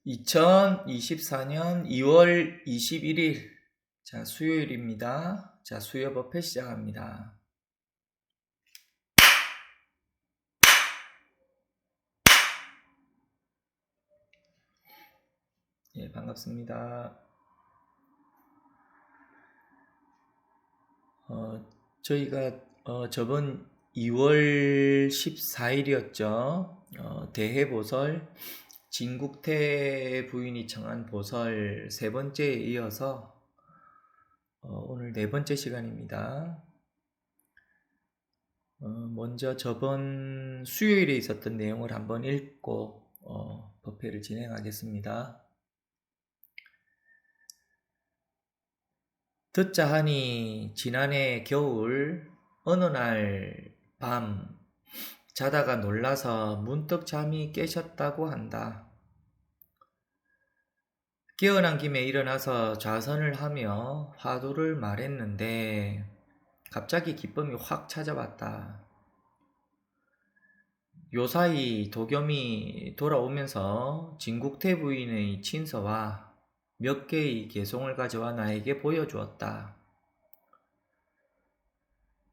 2024년 2월 21일, 자, 수요일입니다. 자, 수요 법회 시작합니다. 예, 반갑습니다. 저희가 저번 2월 14일이었죠. 대해보살 진국태 부인이 청한 보살 세 번째에 이어서 오늘 네 번째 시간입니다. 먼저 저번 수요일에 있었던 내용을 한번 읽고 법회를 진행하겠습니다. 듣자 하니 지난해 겨울 어느 날 밤 자다가 놀라서 문득 잠이 깨셨다고 한다. 깨어난 김에 일어나서 좌선을 하며 화두를 말했는데 갑자기 기쁨이 확 찾아왔다. 요사이 도겸이 돌아오면서 진국태 부인의 친서와 몇 개의 개송을 가져와 나에게 보여주었다.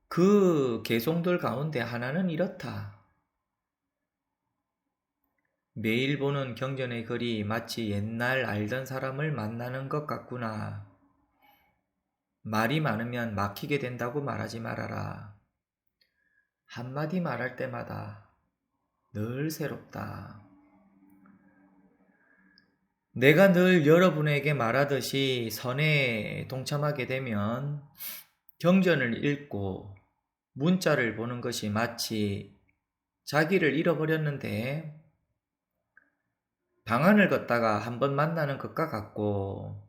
그 개송들 가운데 하나는 이렇다. 매일 보는 경전의 글이 마치 옛날 알던 사람을 만나는 것 같구나. 말이 많으면 막히게 된다고 말하지 말아라. 한마디 말할 때마다 늘 새롭다. 내가 늘 여러분에게 말하듯이 선에 동참하게 되면 경전을 읽고 문자를 보는 것이 마치 자기를 잃어버렸는데 방안을 걷다가 한번 만나는 것과 같고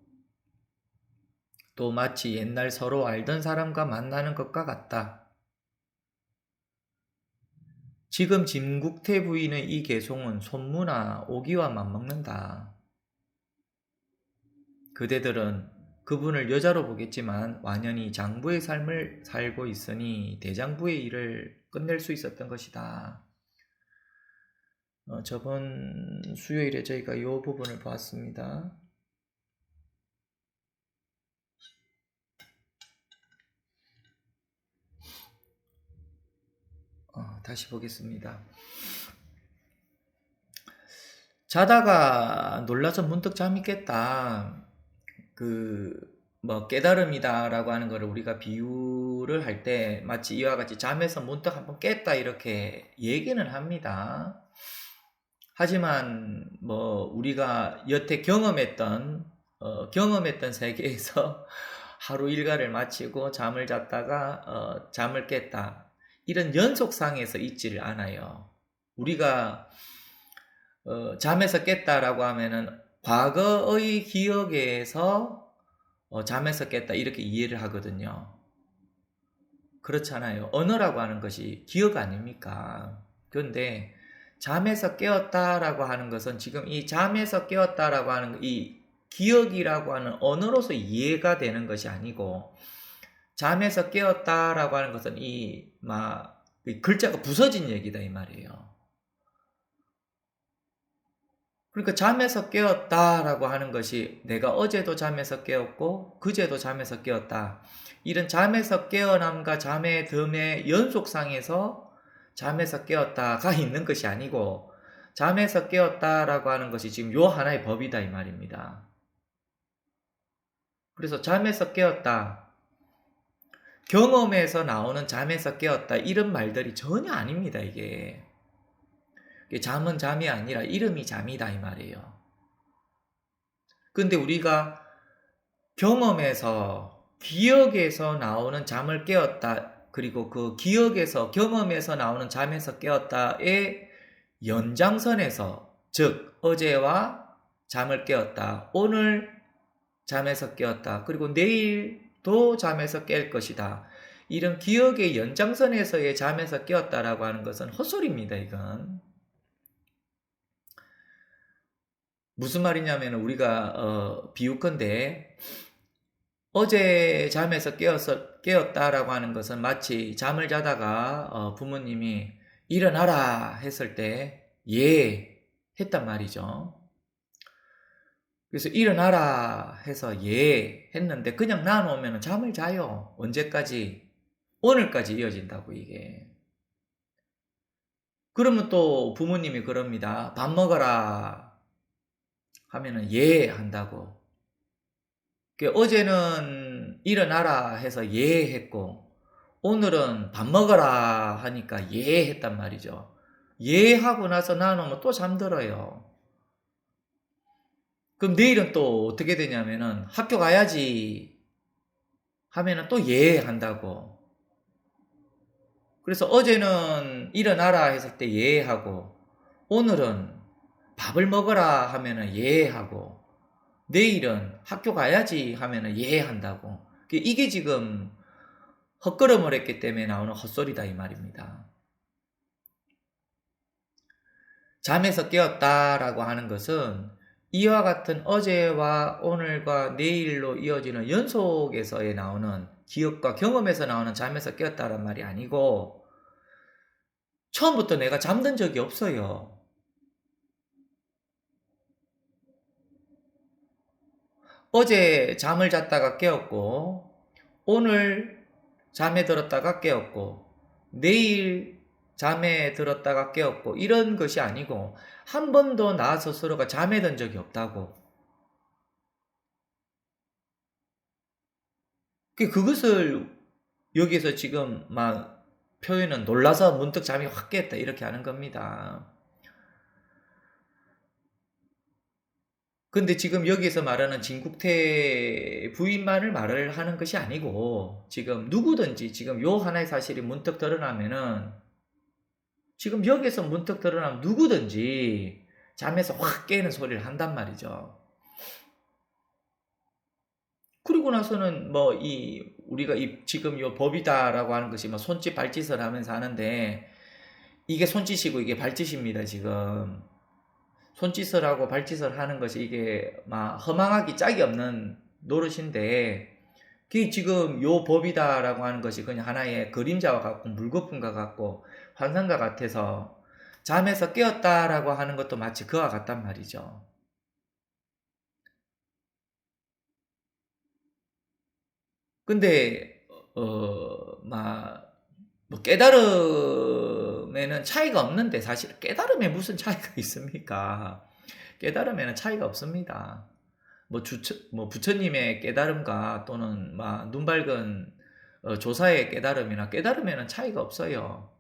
또 마치 옛날 서로 알던 사람과 만나는 것과 같다. 지금 진국태 부인의 이 개송은 손무나 오기와 맞먹는다. 그대들은 그분을 여자로 보겠지만 완연히 장부의 삶을 살고 있으니 대장부의 일을 끝낼 수 있었던 것이다. 저번 수요일에 저희가 이 부분을 보았습니다. 다시 보겠습니다. 자다가 놀라서 문득 잠이 깼다. 깨달음이다라고 하는 것을 우리가 비유를 할 때 마치 이와 같이 잠에서 문득 한번 깼다 이렇게 얘기는 합니다. 하지만 우리가 여태 경험했던 세계에서 하루 일과를 마치고 잠을 잤다가 잠을 깼다. 이런 연속상에서 있지를 않아요. 우리가 잠에서 깼다라고 하면은 과거의 기억에서 잠에서 깼다 이렇게 이해를 하거든요. 그렇잖아요. 언어라고 하는 것이 기억 아닙니까? 그런데 잠에서 깨었다라고 하는 것은 지금 이 잠에서 깨었다라고 하는 이 기억이라고 하는 언어로서 이해가 되는 것이 아니고 잠에서 깨었다라고 하는 것은 이 글자가 부서진 얘기다 이 말이에요. 그러니까 잠에서 깨었다라고 하는 것이 내가 어제도 잠에서 깨었고 그제도 잠에서 깨었다. 이런 잠에서 깨어남과 잠의 듬의 연속상에서 잠에서 깨었다가 있는 것이 아니고 잠에서 깨었다라고 하는 것이 지금 요 하나의 법이다 이 말입니다. 그래서 잠에서 깨었다. 경험에서 나오는 잠에서 깨었다. 이런 말들이 전혀 아닙니다 이게. 잠은 잠이 아니라 이름이 잠이다 이 말이에요. 근데 우리가 경험에서 기억에서 나오는 잠을 깨었다. 그리고 그 기억에서 경험에서 나오는 잠에서 깨었다의 연장선에서 즉 어제와 잠을 깨었다. 오늘 잠에서 깨었다. 그리고 내일도 잠에서 깰 것이다. 이런 기억의 연장선에서의 잠에서 깨었다라고 하는 것은 헛소리입니다. 이건. 무슨 말이냐면 우리가 비유컨대 어제 잠에서 깨었다라고 하는 것은 마치 잠을 자다가 부모님이 일어나라 했을 때 예 했단 말이죠. 그래서 일어나라 해서 예 했는데 그냥 놔놓으면 잠을 자요. 언제까지? 오늘까지 이어진다고 이게. 그러면 또 부모님이 그럽니다. 밥 먹어라 하면은 예 한다고. 어제는 일어나라 해서 예 했고 오늘은 밥 먹어라 하니까 예 했단 말이죠. 예 하고 나서 나누면 또 잠들어요. 그럼 내일은 또 어떻게 되냐면은 학교 가야지 하면은 또 예 한다고. 그래서 어제는 일어나라 했을 때 예 하고 오늘은 밥을 먹어라 하면은 예 하고 내일은 학교 가야지 하면은 예 한다고. 이게 지금 헛걸음을 했기 때문에 나오는 헛소리다 이 말입니다. 잠에서 깨었다라고 하는 것은 이와 같은 어제와 오늘과 내일로 이어지는 연속에서에 나오는 기억과 경험에서 나오는 잠에서 깨었다란 말이 아니고 처음부터 내가 잠든 적이 없어요. 어제 잠을 잤다가 깨었고 오늘 잠에 들었다가 깨었고 내일 잠에 들었다가 깨었고 이런 것이 아니고 한 번도 나 스스로가 잠에 든 적이 없다고. 그것을 여기서 지금 막 표현은 놀라서 문득 잠이 확 깼다 이렇게 하는 겁니다. 근데 지금 여기서 말하는 진국태 부인만을 말을 하는 것이 아니고 지금 누구든지 지금 요 하나의 사실이 문득 드러나면은 지금 여기서 문득 드러나면 누구든지 잠에서 확 깨는 소리를 한단 말이죠. 그리고 나서는 우리가 지금 요 법이다라고 하는 것이 손짓 발짓을 하면서 하는데 이게 손짓이고 이게 발짓입니다, 지금. 손짓을 하고 발짓을 하는 것이 이게 막 허망하기 짝이 없는 노릇인데 그게 지금 요 법이다라고 하는 것이 그냥 하나의 그림자와 같고 물거품과 같고 환상과 같아서 잠에서 깨었다라고 하는 것도 마치 그와 같단 말이죠. 근데 깨달음에는 차이가 없는데 사실 깨달음에 무슨 차이가 있습니까? 깨달음에는 차이가 없습니다. 부처님의 깨달음과 또는 눈 밝은 조사의 깨달음이나 깨달음에는 차이가 없어요.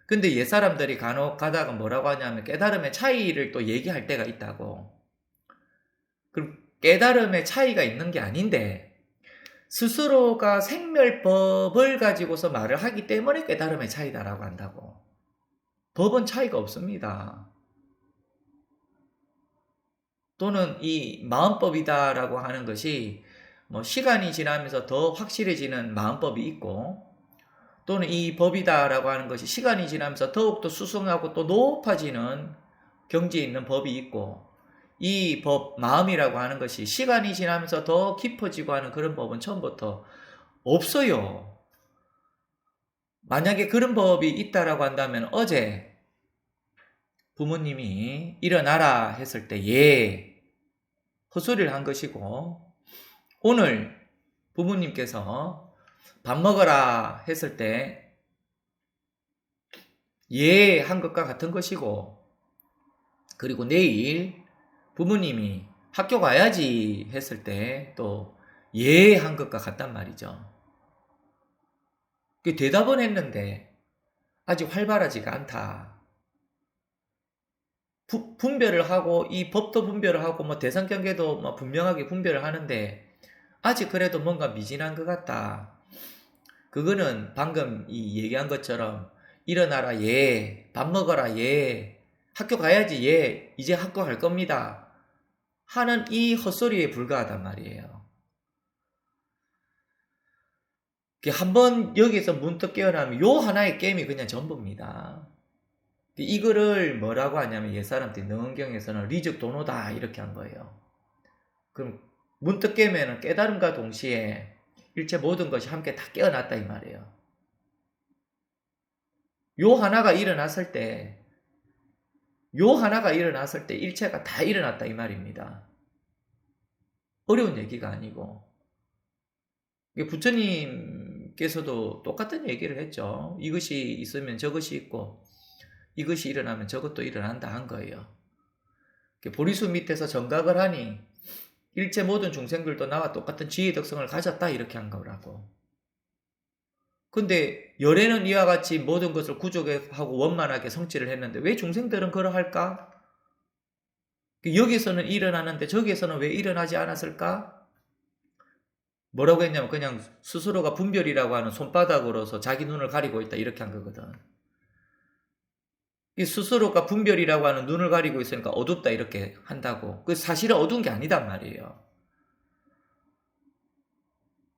근데 옛사람들이 간혹 가다가 뭐라고 하냐면 깨달음의 차이를 또 얘기할 때가 있다고. 그럼 깨달음의 차이가 있는 게 아닌데 스스로가 생멸법을 가지고서 말을 하기 때문에 깨달음의 차이다라고 한다고. 법은 차이가 없습니다. 또는 이 마음법이다라고 하는 것이 시간이 지나면서 더 확실해지는 마음법이 있고 또는 이 법이다라고 하는 것이 시간이 지나면서 더욱더 수승하고 또 높아지는 경지에 있는 법이 있고 이 법, 마음이라고 하는 것이 시간이 지나면서 더 깊어지고 하는 그런 법은 처음부터 없어요. 만약에 그런 법이 있다라고 한다면 어제 부모님이 일어나라 했을 때 예, 헛소리를 한 것이고 오늘 부모님께서 밥 먹어라 했을 때 예 한 것과 같은 것이고 그리고 내일 부모님이 학교 가야지 했을 때 또 예 한 것과 같단 말이죠. 그 대답은 했는데 아직 활발하지가 않다. 분별을 하고 이 법도 분별을 하고 대상 경계도 분명하게 분별을 하는데 아직 그래도 뭔가 미진한 것 같다. 그거는 방금 이 얘기한 것처럼 일어나라 예, 밥 먹어라 예, 학교 가야지 예, 이제 학교 갈 겁니다 하는 이 헛소리에 불과하단 말이에요. 한번 여기서 문득 깨어나면 요 하나의 게임이 그냥 전부입니다. 이거를 뭐라고 하냐면 옛사람들이 능언경에서는 리적도노다 이렇게 한 거예요. 그럼 문득 깨면 깨달음과 동시에 일체 모든 것이 함께 다 깨어났다 이 말이에요. 요 하나가 일어났을 때 일체가 다 일어났다 이 말입니다. 어려운 얘기가 아니고. 부처님께서도 똑같은 얘기를 했죠. 이것이 있으면 저것이 있고 이것이 일어나면 저것도 일어난다 한 거예요. 보리수 밑에서 정각을 하니 일체 모든 중생들도 나와 똑같은 지혜 덕성을 가졌다 이렇게 한 거라고. 근데 열애는 이와 같이 모든 것을 구족하고 원만하게 성취를 했는데 왜 중생들은 그러할까? 여기서는 일어나는데 저기에서는 왜 일어나지 않았을까? 뭐라고 했냐면 그냥 스스로가 분별이라고 하는 손바닥으로서 자기 눈을 가리고 있다 이렇게 한 거거든. 이 스스로가 분별이라고 하는 눈을 가리고 있으니까 어둡다 이렇게 한다고. 그 사실은 어두운 게 아니단 말이에요.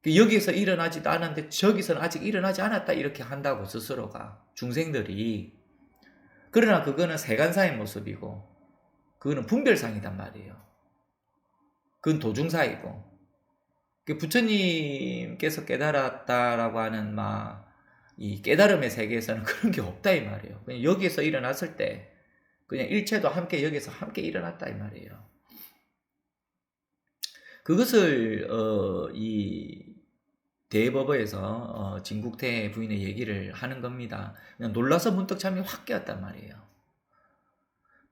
여기서 일어나지도 않았는데 저기서는 아직 일어나지 않았다 이렇게 한다고 스스로가. 중생들이. 그러나 그거는 세간사의 모습이고 그거는 분별상이단 말이에요. 그건 도중사이고. 부처님께서 깨달았다라고 하는 이 깨달음의 세계에서는 그런 게 없다 이 말이에요. 그냥 여기에서 일어났을 때 그냥 일체도 함께 여기서 함께 일어났다 이 말이에요. 그것을 이 대법어에서 진국태 부인의 얘기를 하는 겁니다. 그냥 놀라서 문득 잠이 확 깨었단 말이에요.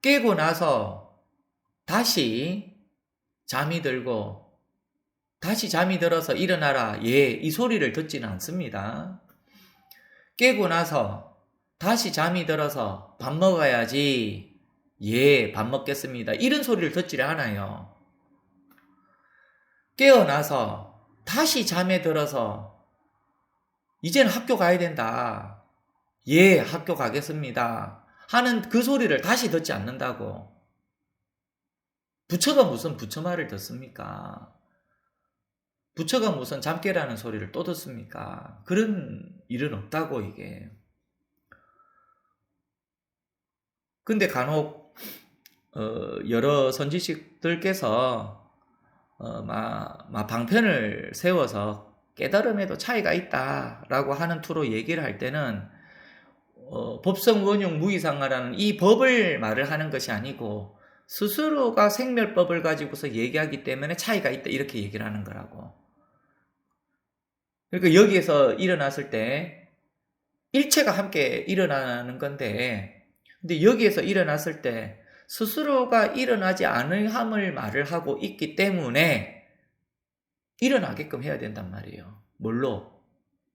깨고 나서 다시 잠이 들고 다시 잠이 들어서 일어나라. 예, 이 소리를 듣지는 않습니다. 깨고 나서 다시 잠이 들어서 밥 먹어야지. 예, 밥 먹겠습니다. 이런 소리를 듣지를 않아요. 깨어나서 다시 잠에 들어서 이제는 학교 가야 된다. 예, 학교 가겠습니다. 하는 그 소리를 다시 듣지 않는다고. 부처가 무슨 부처 말을 듣습니까? 부처가 무슨 잠 깨라는 소리를 또 듣습니까? 그런 일은 없다고 이게. 근데 간혹 여러 선지식들께서 방편을 세워서 깨달음에도 차이가 있다라고 하는 투로 얘기를 할 때는 법성원용 무이상하라는 이 법을 말을 하는 것이 아니고 스스로가 생멸법을 가지고서 얘기하기 때문에 차이가 있다 이렇게 얘기를 하는 거라고. 그러니까 여기에서 일어났을 때 일체가 함께 일어나는 건데 근데 여기에서 일어났을 때 스스로가 일어나지 않을함을 말을 하고 있기 때문에 일어나게끔 해야 된단 말이에요. 뭘로?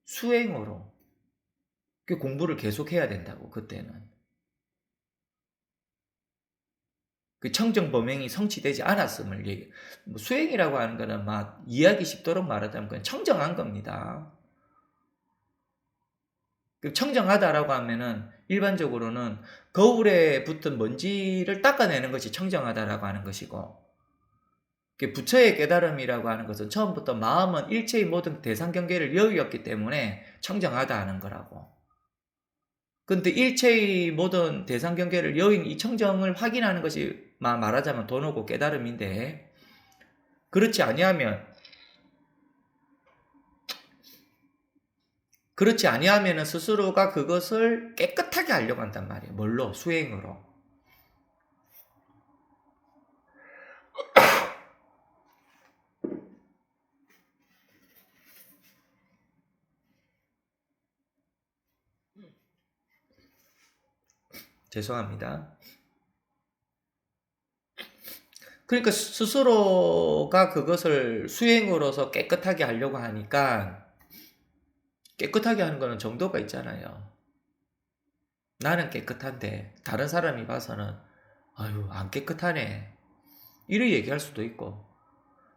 수행으로. 그 공부를 계속 해야 된다고 그때는. 그 청정범행이 성취되지 않았음을 얘기. 수행이라고 하는 거는 이해하기 쉽도록 말하자면 그냥 청정한 겁니다. 청정하다라고 하면은 일반적으로는 거울에 붙은 먼지를 닦아내는 것이 청정하다라고 하는 것이고, 부처의 깨달음이라고 하는 것은 처음부터 마음은 일체의 모든 대상 경계를 여기었기 때문에 청정하다 하는 거라고. 근데 일체의 모든 대상 경계를 여인 이 청정을 확인하는 것이 말하자면 도노고 깨달음인데, 그렇지 아니하면은 스스로가 그것을 깨끗하게 하려고 한단 말이에요. 뭘로? 수행으로. 죄송합니다. 그러니까 스스로가 그것을 수행으로서 깨끗하게 하려고 하니까 깨끗하게 하는 거는 정도가 있잖아요. 나는 깨끗한데 다른 사람이 봐서는 아유 안 깨끗하네 이렇게 얘기할 수도 있고,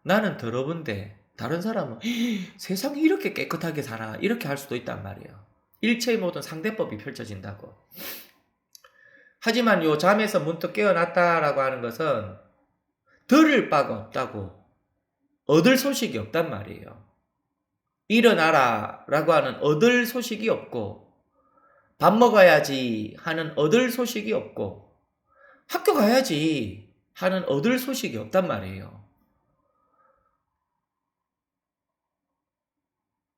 나는 더러운데 다른 사람은 세상이 이렇게 깨끗하게 살아 이렇게 할 수도 있단 말이에요. 일체의 모든 상대법이 펼쳐진다고. 하지만 요 잠에서 문득 깨어났다라고 하는 것은 들을 바가 없다고, 얻을 소식이 없단 말이에요. 일어나라 라고 하는 얻을 소식이 없고, 밥 먹어야지 하는 얻을 소식이 없고, 학교 가야지 하는 얻을 소식이 없단 말이에요.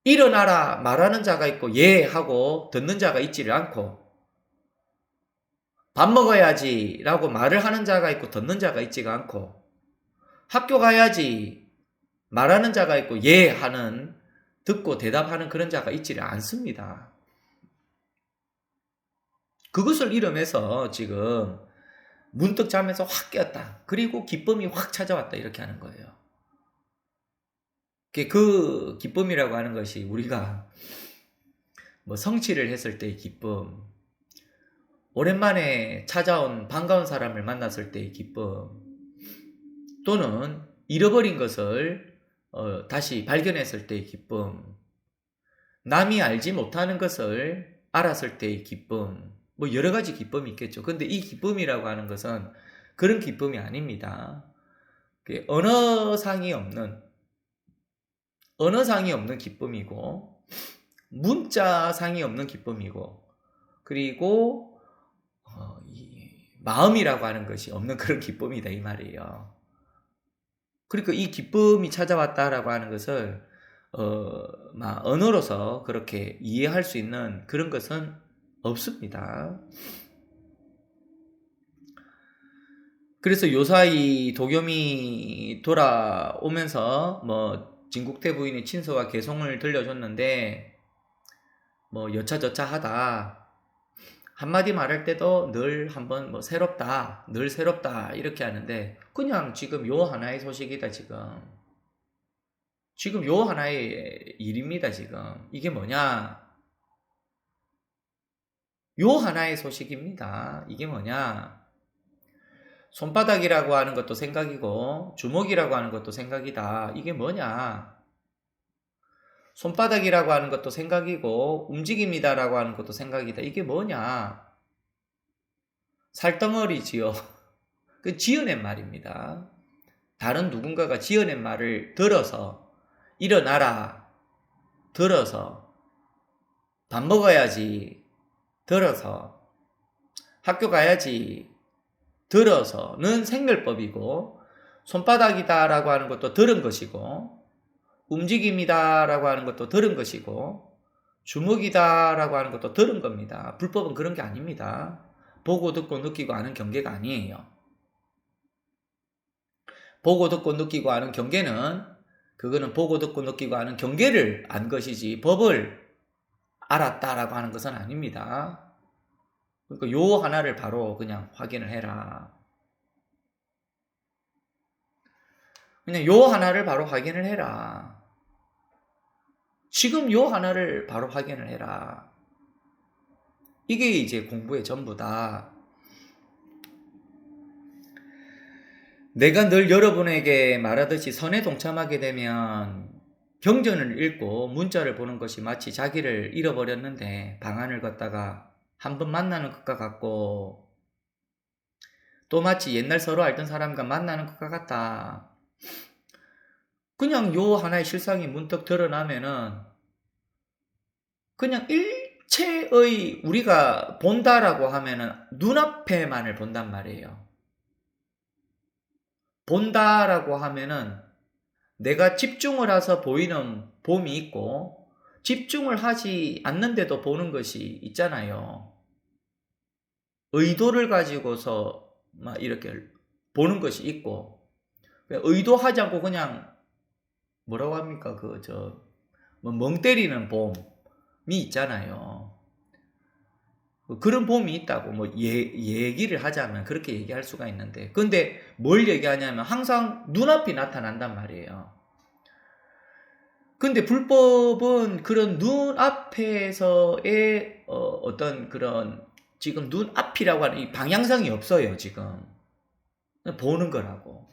일어나라 말하는 자가 있고 예 하고 듣는 자가 있지를 않고, 밥 먹어야지 라고 말을 하는 자가 있고 듣는 자가 있지가 않고, 학교 가야지 말하는 자가 있고 예 하는 듣고 대답하는 그런 자가 있지를 않습니다. 그것을 이름해서 지금 문득 잠에서 확 깨었다. 그리고 기쁨이 확 찾아왔다. 이렇게 하는 거예요. 그 기쁨이라고 하는 것이 우리가 뭐 성취를 했을 때의 기쁨, 오랜만에 찾아온 반가운 사람을 만났을 때의 기쁨, 또는 잃어버린 것을 다시 발견했을 때의 기쁨, 남이 알지 못하는 것을 알았을 때의 기쁨, 뭐 여러 가지 기쁨이 있겠죠. 근데 이 기쁨이라고 하는 것은 그런 기쁨이 아닙니다. 언어상이 없는 기쁨이고, 문자상이 없는 기쁨이고, 그리고 이 마음이라고 하는 것이 없는 그런 기쁨이다 이 말이에요. 그러니까 이 기쁨이 찾아왔다라고 하는 것을 언어로서 그렇게 이해할 수 있는 그런 것은 없습니다. 그래서 요사이 도겸이 돌아오면서 뭐 진국태 부인의 친서와 개송을 들려줬는데 뭐 여차저차하다. 한마디 말할 때도 늘 한번 뭐 새롭다, 늘 새롭다 이렇게 하는데 그냥 지금 요 하나의 소식이다 지금. 지금 요 하나의 일입니다 지금. 이게 뭐냐? 요 하나의 소식입니다. 이게 뭐냐? 손바닥이라고 하는 것도 생각이고 주먹이라고 하는 것도 생각이다. 이게 뭐냐? 손바닥이라고 하는 것도 생각이고 움직임이다라고 하는 것도 생각이다. 이게 뭐냐? 살덩어리지요. 그 지어낸 말입니다. 다른 누군가가 지어낸 말을 들어서 일어나라. 들어서 밥 먹어야지. 들어서 학교 가야지. 들어서는 생멸법이고 손바닥이다라고 하는 것도 들은 것이고 움직임이다라고 하는 것도 들은 것이고 주먹이다라고 하는 것도 들은 겁니다. 불법은 그런 게 아닙니다. 보고 듣고 느끼고 아는 경계가 아니에요. 보고 듣고 느끼고 아는 경계는 그거는 보고 듣고 느끼고 아는 경계를 안 것이지 법을 알았다라고 하는 것은 아닙니다. 그러니까 요 하나를 바로 그냥 확인을 해라. 그냥 요 하나를 바로 확인을 해라. 지금 요 하나를 바로 확인을 해라. 이게 이제 공부의 전부다. 내가 늘 여러분에게 말하듯이 선에 동참하게 되면 경전을 읽고 문자를 보는 것이 마치 자기를 잃어버렸는데 방안을 걷다가 한번 만나는 것과 같고 또 마치 옛날 서로 알던 사람과 만나는 것과 같다. 그냥 요 하나의 실상이 문득 드러나면은 그냥 일체의 우리가 본다라고 하면은 눈앞에만을 본단 말이에요. 본다라고 하면은 내가 집중을 해서 보이는 봄이 있고 집중을 하지 않는데도 보는 것이 있잖아요. 의도를 가지고서 막 이렇게 보는 것이 있고 의도하지 않고 그냥 뭐라고 합니까? 멍 때리는 봄이 있잖아요. 그런 봄이 있다고 뭐 얘기를 하자면 그렇게 얘기할 수가 있는데 근데 뭘 얘기하냐면 항상 눈앞이 나타난단 말이에요. 근데 불법은 그런 눈앞에서의 어떤 그런 지금 눈앞이라고 하는 이 방향성이 없어요. 지금 보는 거라고.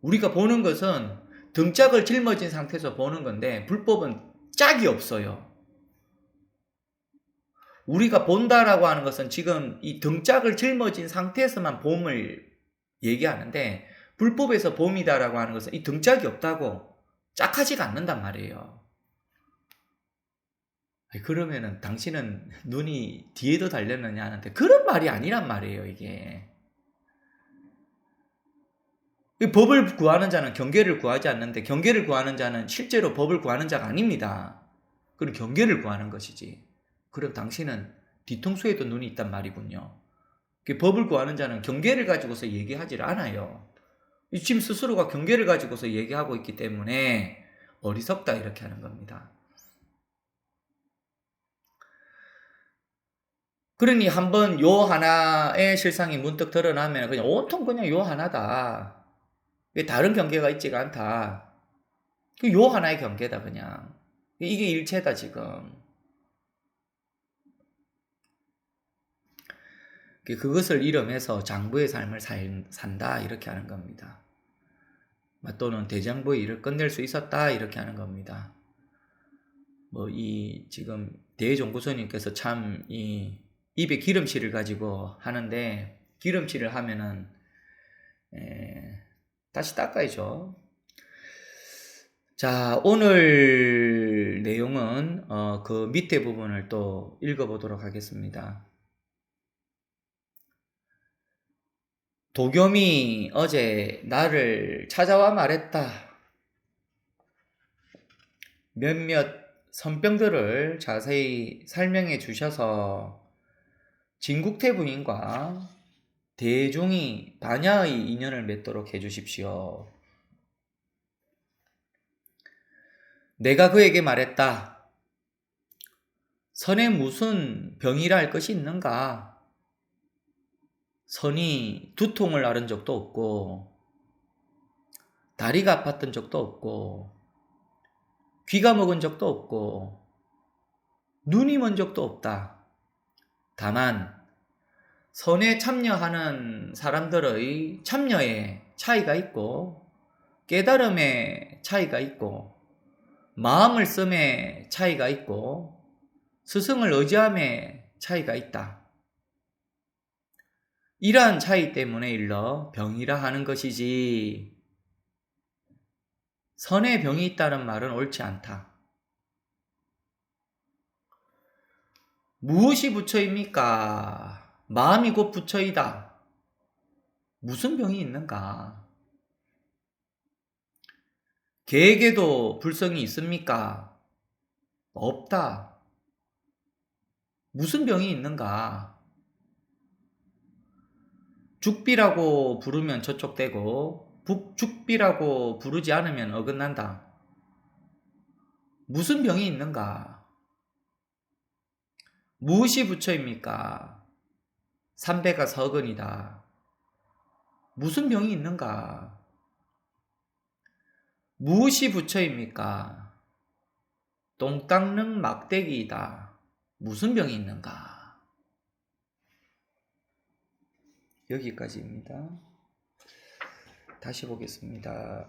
우리가 보는 것은 등짝을 짊어진 상태에서 보는 건데 불법은 짝이 없어요. 우리가 본다라고 하는 것은 지금 이 등짝을 짊어진 상태에서만 봄을 얘기하는데 불법에서 봄이다라고 하는 것은 이 등짝이 없다고 짝하지가 않는단 말이에요. 그러면은 당신은 눈이 뒤에도 달렸느냐 하는데 그런 말이 아니란 말이에요. 이게 법을 구하는 자는 경계를 구하지 않는데 경계를 구하는 자는 실제로 법을 구하는 자가 아닙니다. 그럼 경계를 구하는 것이지. 그럼 당신은 뒤통수에도 눈이 있단 말이군요. 법을 구하는 자는 경계를 가지고서 얘기하지 않아요. 이 지금 스스로가 경계를 가지고서 얘기하고 있기 때문에 어리석다 이렇게 하는 겁니다. 그러니 한번 요 하나의 실상이 문득 드러나면 그냥 온통 그냥 요 하나다. 다른 경계가 있지가 않다. 요 하나의 경계다 그냥. 이게 일체다 지금. 그것을 이름해서 장부의 삶을 산다 이렇게 하는 겁니다. 또는 대장부의 일을 끝낼 수 있었다 이렇게 하는 겁니다. 이 지금 대종구선님께서 참 이 입에 기름칠을 가지고 하는데 기름칠을 하면은 다시 닦아야죠. 자, 오늘 내용은 그 밑에 부분을 또 읽어보도록 하겠습니다. 도겸이 어제 나를 찾아와 말했다. 몇몇 선병들을 자세히 설명해 주셔서 진국태 부인과 대중이 반야의 인연을 맺도록 해주십시오. 내가 그에게 말했다. 선에 무슨 병이라 할 것이 있는가? 선이 두통을 앓은 적도 없고 다리가 아팠던 적도 없고 귀가 먹은 적도 없고 눈이 먼 적도 없다. 다만 선에 참여하는 사람들의 참여에 차이가 있고 깨달음에 차이가 있고 마음을 씀에 차이가 있고 스승을 의지함에 차이가 있다. 이러한 차이 때문에 일러 병이라 하는 것이지 선에 병이 있다는 말은 옳지 않다. 무엇이 부처입니까? 마음이 곧 부처이다. 무슨 병이 있는가? 개에게도 불성이 있습니까? 없다. 무슨 병이 있는가? 죽비라고 부르면 저쪽 되고 북죽비라고 부르지 않으면 어긋난다. 무슨 병이 있는가? 무엇이 부처입니까? 삼배가 서근이다. 무슨 병이 있는가? 무엇이 부처입니까? 똥 닦는 막대기이다. 무슨 병이 있는가? 여기까지입니다. 다시 보겠습니다.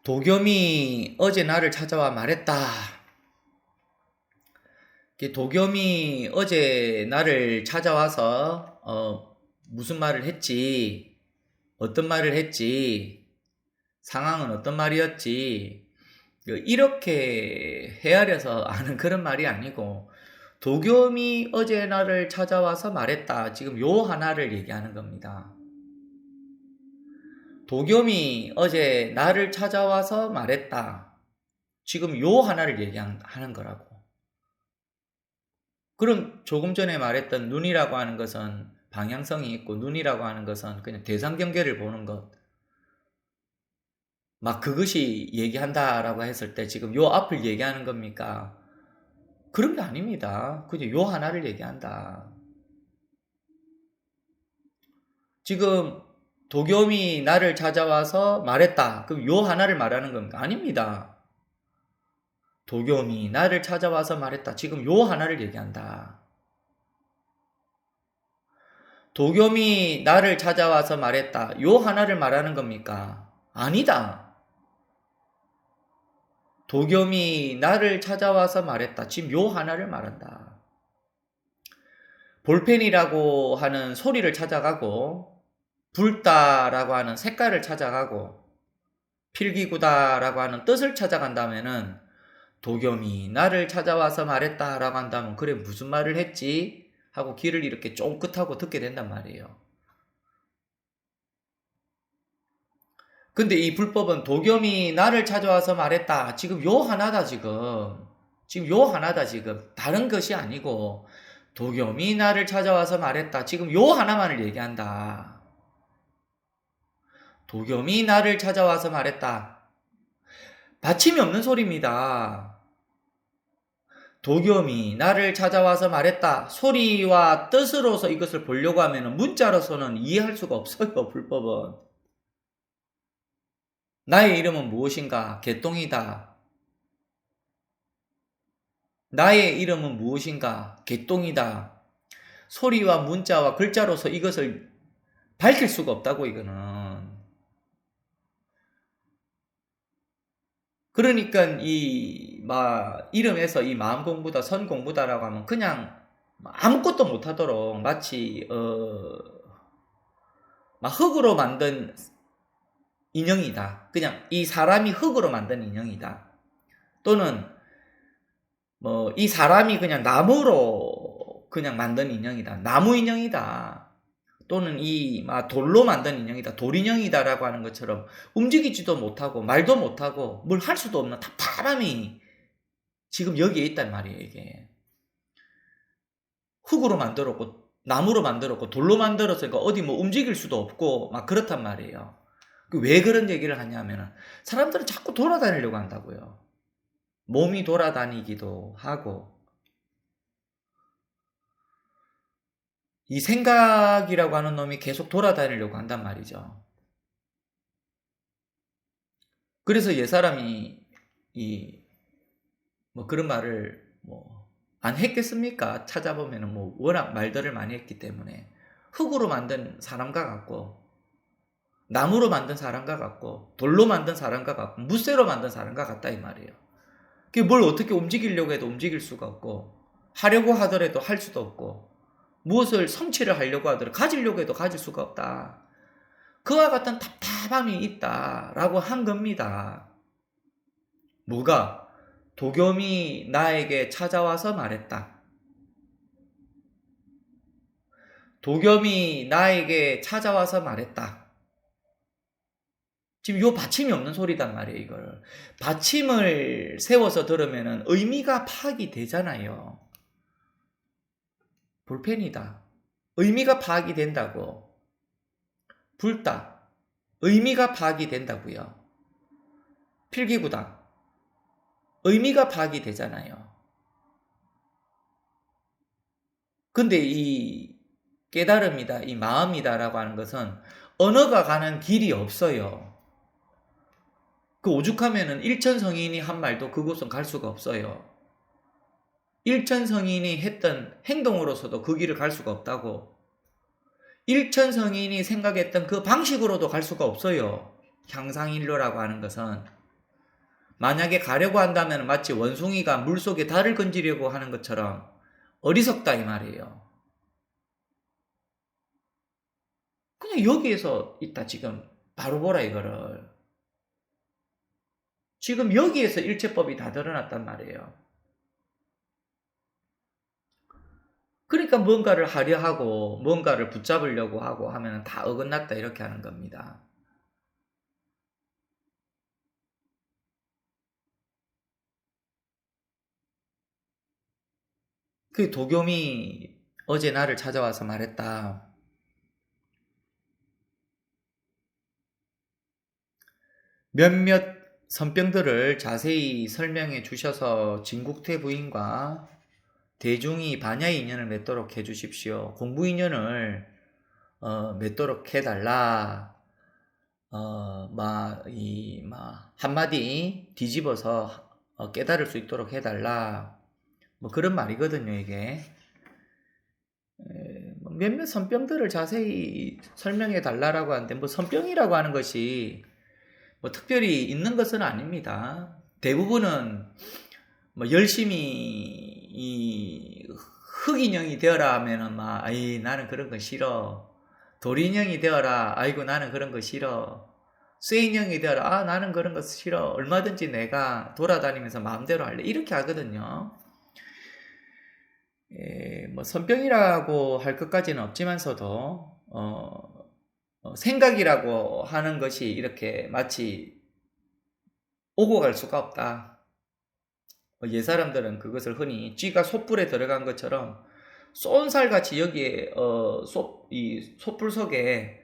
도겸이 어제 나를 찾아와 말했다. 도겸이 어제 나를 찾아와서 무슨 말을 했지, 어떤 말을 했지, 상황은 어떤 말이었지, 이렇게 헤아려서 아는 그런 말이 아니고 도겸이 어제 나를 찾아와서 말했다. 지금 요 하나를 얘기하는 겁니다. 도겸이 어제 나를 찾아와서 말했다. 지금 요 하나를 얘기하는 거라고. 그럼 조금 전에 말했던 눈이라고 하는 것은 방향성이 있고 눈이라고 하는 것은 그냥 대상경계를 보는 것. 막 그것이 얘기한다라고 했을 때 지금 요 앞을 얘기하는 겁니까? 그런 게 아닙니다. 그냥 요 하나를 얘기한다. 지금 도겸이 나를 찾아와서 말했다. 그럼 요 하나를 말하는 겁니까? 아닙니다. 도겸이 나를 찾아와서 말했다. 지금 요 하나를 얘기한다. 도겸이 나를 찾아와서 말했다. 요 하나를 말하는 겁니까? 아니다. 도겸이 나를 찾아와서 말했다. 지금 요 하나를 말한다. 볼펜이라고 하는 소리를 찾아가고 붉다라고 하는 색깔을 찾아가고 필기구다라고 하는 뜻을 찾아간다면은 도겸이 나를 찾아와서 말했다라고 한다면 그래 무슨 말을 했지? 하고 귀를 이렇게 쫑긋하고 듣게 된단 말이에요. 근데 이 불법은 도겸이 나를 찾아와서 말했다. 지금 요 하나다 지금. 지금 요 하나다 지금. 다른 것이 아니고 도겸이 나를 찾아와서 말했다. 지금 요 하나만을 얘기한다. 도겸이 나를 찾아와서 말했다. 받침이 없는 소리입니다. 도겸이 나를 찾아와서 말했다. 소리와 뜻으로서 이것을 보려고 하면 문자로서는 이해할 수가 없어요. 불법은. 나의 이름은 무엇인가? 개똥이다. 나의 이름은 무엇인가? 개똥이다. 소리와 문자와 글자로서 이것을 밝힐 수가 없다고 이거는. 그러니까 이름에서 이 마음 공부다, 선 공부다라고 하면 그냥 아무것도 못하도록 마치 막 흙으로 만든 인형이다. 그냥 이 사람이 흙으로 만든 인형이다. 또는 이 사람이 그냥 나무로 그냥 만든 인형이다. 나무 인형이다. 또는 돌로 만든 인형이다. 돌인형이다라고 하는 것처럼 움직이지도 못하고 말도 못하고 뭘 할 수도 없는 답답함이 지금 여기에 있단 말이에요. 이게 흙으로 만들었고 나무로 만들었고 돌로 만들었으니까 어디 움직일 수도 없고 막 그렇단 말이에요. 왜 그런 얘기를 하냐면은 사람들은 자꾸 돌아다니려고 한다고요. 몸이 돌아다니기도 하고 이 생각이라고 하는 놈이 계속 돌아다니려고 한단 말이죠. 그래서 옛사람이 그런 말을 안 했겠습니까? 찾아보면은 워낙 말들을 많이 했기 때문에 흙으로 만든 사람과 같고 나무로 만든 사람과 같고 돌로 만든 사람과 같고 무쇠로 만든 사람과 같다 이 말이에요. 그게 뭘 어떻게 움직이려고 해도 움직일 수가 없고 하려고 하더라도 할 수도 없고 무엇을 성취를 하려고 하더라도 가지려고 해도 가질 수가 없다. 그와 같은 답답함이 있다라고 한 겁니다. 뭐가? 도겸이 나에게 찾아와서 말했다. 도겸이 나에게 찾아와서 말했다. 지금 요 받침이 없는 소리단 말이에요, 이걸. 받침을 세워서 들으면은 의미가 파악이 되잖아요. 볼펜이다. 의미가 파악이 된다고. 불다. 의미가 파악이 된다고요. 필기구다. 의미가 파악이 되잖아요. 근데 이 깨달음이다, 이 마음이다라고 하는 것은 언어가 가는 길이 없어요. 그 오죽하면은 일천성인이 한 말도 그곳은 갈 수가 없어요. 일천성인이 했던 행동으로서도 그 길을 갈 수가 없다고. 일천성인이 생각했던 그 방식으로도 갈 수가 없어요. 향상인료라고 하는 것은. 만약에 가려고 한다면 마치 원숭이가 물속에 달을 건지려고 하는 것처럼 어리석다 이 말이에요. 그냥 여기에서 있다 지금 바로 보라 이거를. 지금 여기에서 일체법이 다 드러났단 말이에요. 그러니까 뭔가를 하려 하고 뭔가를 붙잡으려고 하고 하면 다 어긋났다 이렇게 하는 겁니다. 그 도겸이 어제 나를 찾아와서 말했다. 몇몇 선병들을 자세히 설명해 주셔서 진국태 부인과 대중이 반야의 인연을 맺도록 해주십시오. 공부 인연을 맺도록 해달라. 한마디 뒤집어서 깨달을 수 있도록 해달라. 그런 말이거든요, 이게. 몇몇 선병들을 자세히 설명해 달라라고 하는데, 선병이라고 하는 것이 특별히 있는 것은 아닙니다. 대부분은 열심히 흑인형이 되어라 하면은 나는 그런 거 싫어. 돌인형이 되어라. 아이고 나는 그런 거 싫어. 쇠인형이 되어라. 나는 그런 거 싫어. 얼마든지 내가 돌아다니면서 마음대로 할래. 이렇게 하거든요. 선병이라고 할 것까지는 없지만서도 생각이라고 하는 것이 이렇게 마치 오고 갈 수가 없다. 옛사람들은 그것을 흔히 쥐가 솥불에 들어간 것처럼 쏜살같이 여기에 이 솥불 속에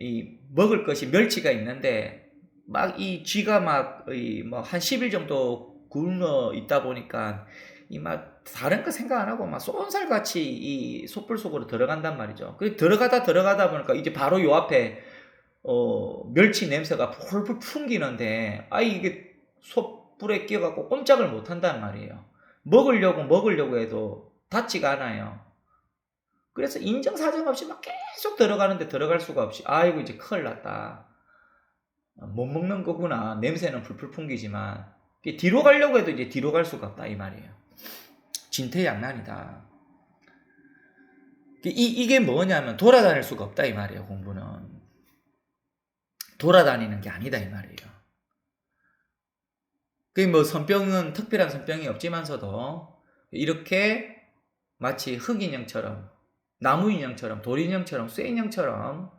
이 먹을 것이 멸치가 있는데 막 이 쥐가 막 뭐 한 10일 정도 굶어 있다 보니까 이 막 다른 거 생각 안 하고 막 쏜살같이 이 솥불 속으로 들어간단 말이죠. 그 들어가다 보니까 이제 바로 요 앞에 멸치 냄새가 폴폴 풍기는데 이게 솥불에 끼어갖고 꼼짝을 못 한단 말이에요. 먹으려고 해도 닿지가 않아요. 그래서 인정사정 없이 막 계속 들어가는데 들어갈 수가 없이 아이고 이제 큰일 났다. 못 먹는 거구나. 냄새는 풀풀 풍기지만 뒤로 가려고 해도 이제 뒤로 갈 수가 없다 이 말이에요. 진퇴양난이다. 이게 뭐냐면 돌아다닐 수가 없다 이 말이에요. 공부는 돌아다니는 게 아니다 이 말이에요. 뭐 선병은 특별한 선병이 없지만서도 이렇게 마치 흑인형처럼 나무인형처럼 돌인형처럼 쇠인형처럼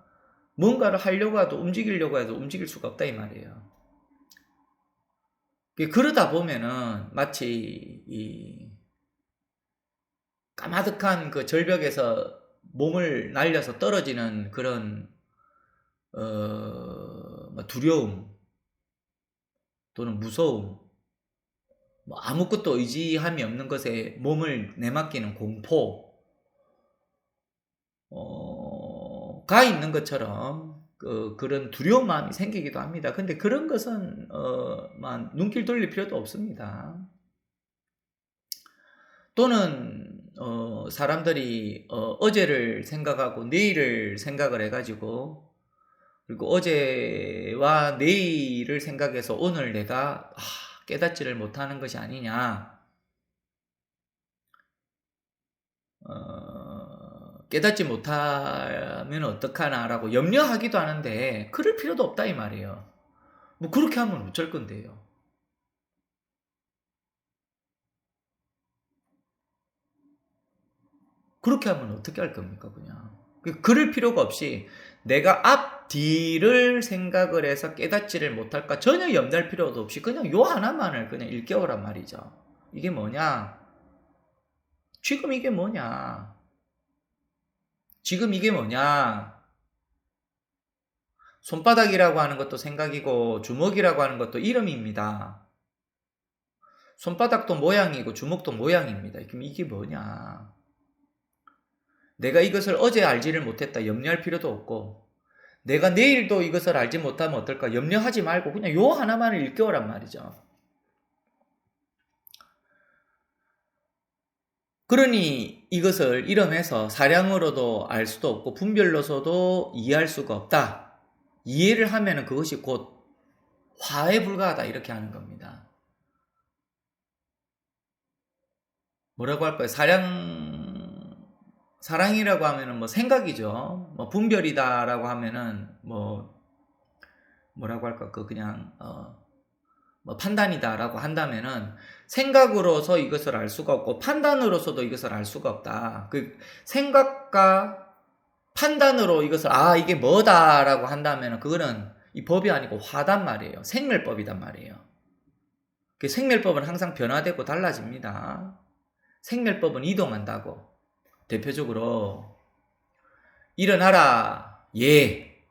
뭔가를 하려고 해도 움직이려고 해도 움직일 수가 없다 이 말이에요. 그러다 보면은 마치 이 까마득한 그 절벽에서 몸을 날려서 떨어지는 그런 두려움 또는 무서움, 아무것도 의지함이 없는 것에 몸을 내맡기는 공포 가 있는 것처럼 그런 두려운 마음이 생기기도 합니다. 근데 그런 것은 눈길 돌릴 필요도 없습니다. 또는 사람들이 어제를 생각하고 내일을 생각을 해가지고 그리고 어제와 내일을 생각해서 오늘 내가 깨닫지를 못하는 것이 아니냐, 깨닫지 못하면 어떡하나 라고 염려하기도 하는데 그럴 필요도 없다 이 말이에요. 뭐 그렇게 하면 어쩔 건데요. 그렇게 하면 어떻게 할 겁니까? 그냥 그럴 필요가 없이 내가 앞 뒤를 생각을 해서 깨닫지를 못할까 전혀 염려할 필요도 없이 그냥 요 하나만을 그냥 일깨우란 말이죠. 이게 뭐냐? 지금 이게 뭐냐? 지금 이게 뭐냐? 손바닥이라고 하는 것도 생각이고 주먹이라고 하는 것도 이름입니다. 손바닥도 모양이고 주먹도 모양입니다. 그럼 이게 뭐냐? 내가 이것을 어제 알지를 못했다 염려할 필요도 없고 내가 내일도 이것을 알지 못하면 어떨까 염려하지 말고 그냥 요 하나만을 일깨우란 말이죠. 그러니 이것을 이름해서 사량으로도 알 수도 없고 분별로서도 이해할 수가 없다. 이해를 하면 그것이 곧 화에 불과하다 이렇게 하는 겁니다. 뭐라고 할까요? 사랑이라고 하면은 뭐 생각이죠. 뭐 분별이다라고 하면은 뭐라고 할까? 그냥 뭐 판단이다라고 한다면은 생각으로서 이것을 알 수가 없고 판단으로서도 이것을 알 수가 없다. 그 생각과 판단으로 이것을 이게 뭐다라고 한다면은 그거는 이 법이 아니고 화단 말이에요. 생멸법이단 말이에요. 그 생멸법은 항상 변화되고 달라집니다. 생멸법은 이동한다고. 대표적으로 일어나라 예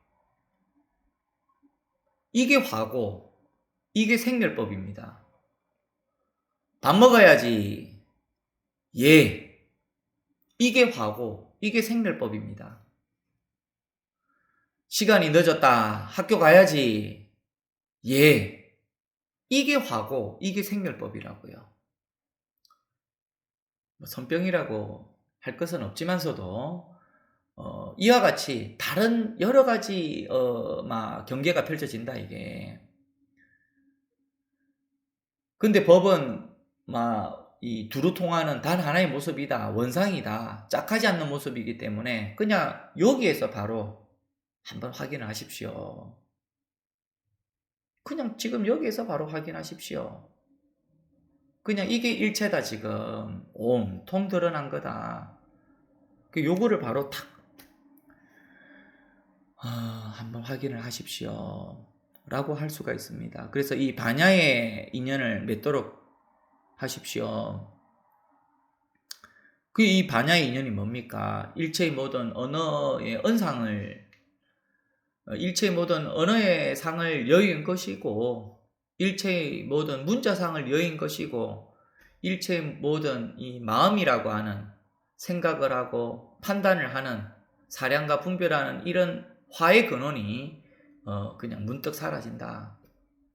이게 화고 이게 생멸법입니다. 밥 먹어야지 예 이게 화고 이게 생멸법입니다. 시간이 늦었다 학교 가야지 예 이게 화고 이게 생멸법이라고요. 선병이라고 할 것은 없지만서도 이와 같이 다른 여러 가지 경계가 펼쳐진다 이게. 근데 법은 이 두루 통하는 단 하나의 모습이다. 원상이다. 짝하지 않는 모습이기 때문에 그냥 여기에서 바로 한번 확인을 하십시오. 그냥 지금 여기에서 바로 확인하십시오. 그냥 이게 일체다 지금. 온통 드러난 거다. 요거를 바로 탁 한번 확인을 하십시오 라고 할 수가 있습니다. 그래서 이 반야의 인연을 맺도록 하십시오. 그 이 반야의 인연이 뭡니까? 일체의 모든 언어의 언상을, 일체의 모든 언어의 상을 여인 것이고, 일체의 모든 문자상을 여인 것이고, 일체의 모든 이 마음이라고 하는 생각을 하고 판단을 하는 사량과 분별하는 이런 화의 근원이 그냥 문득 사라진다.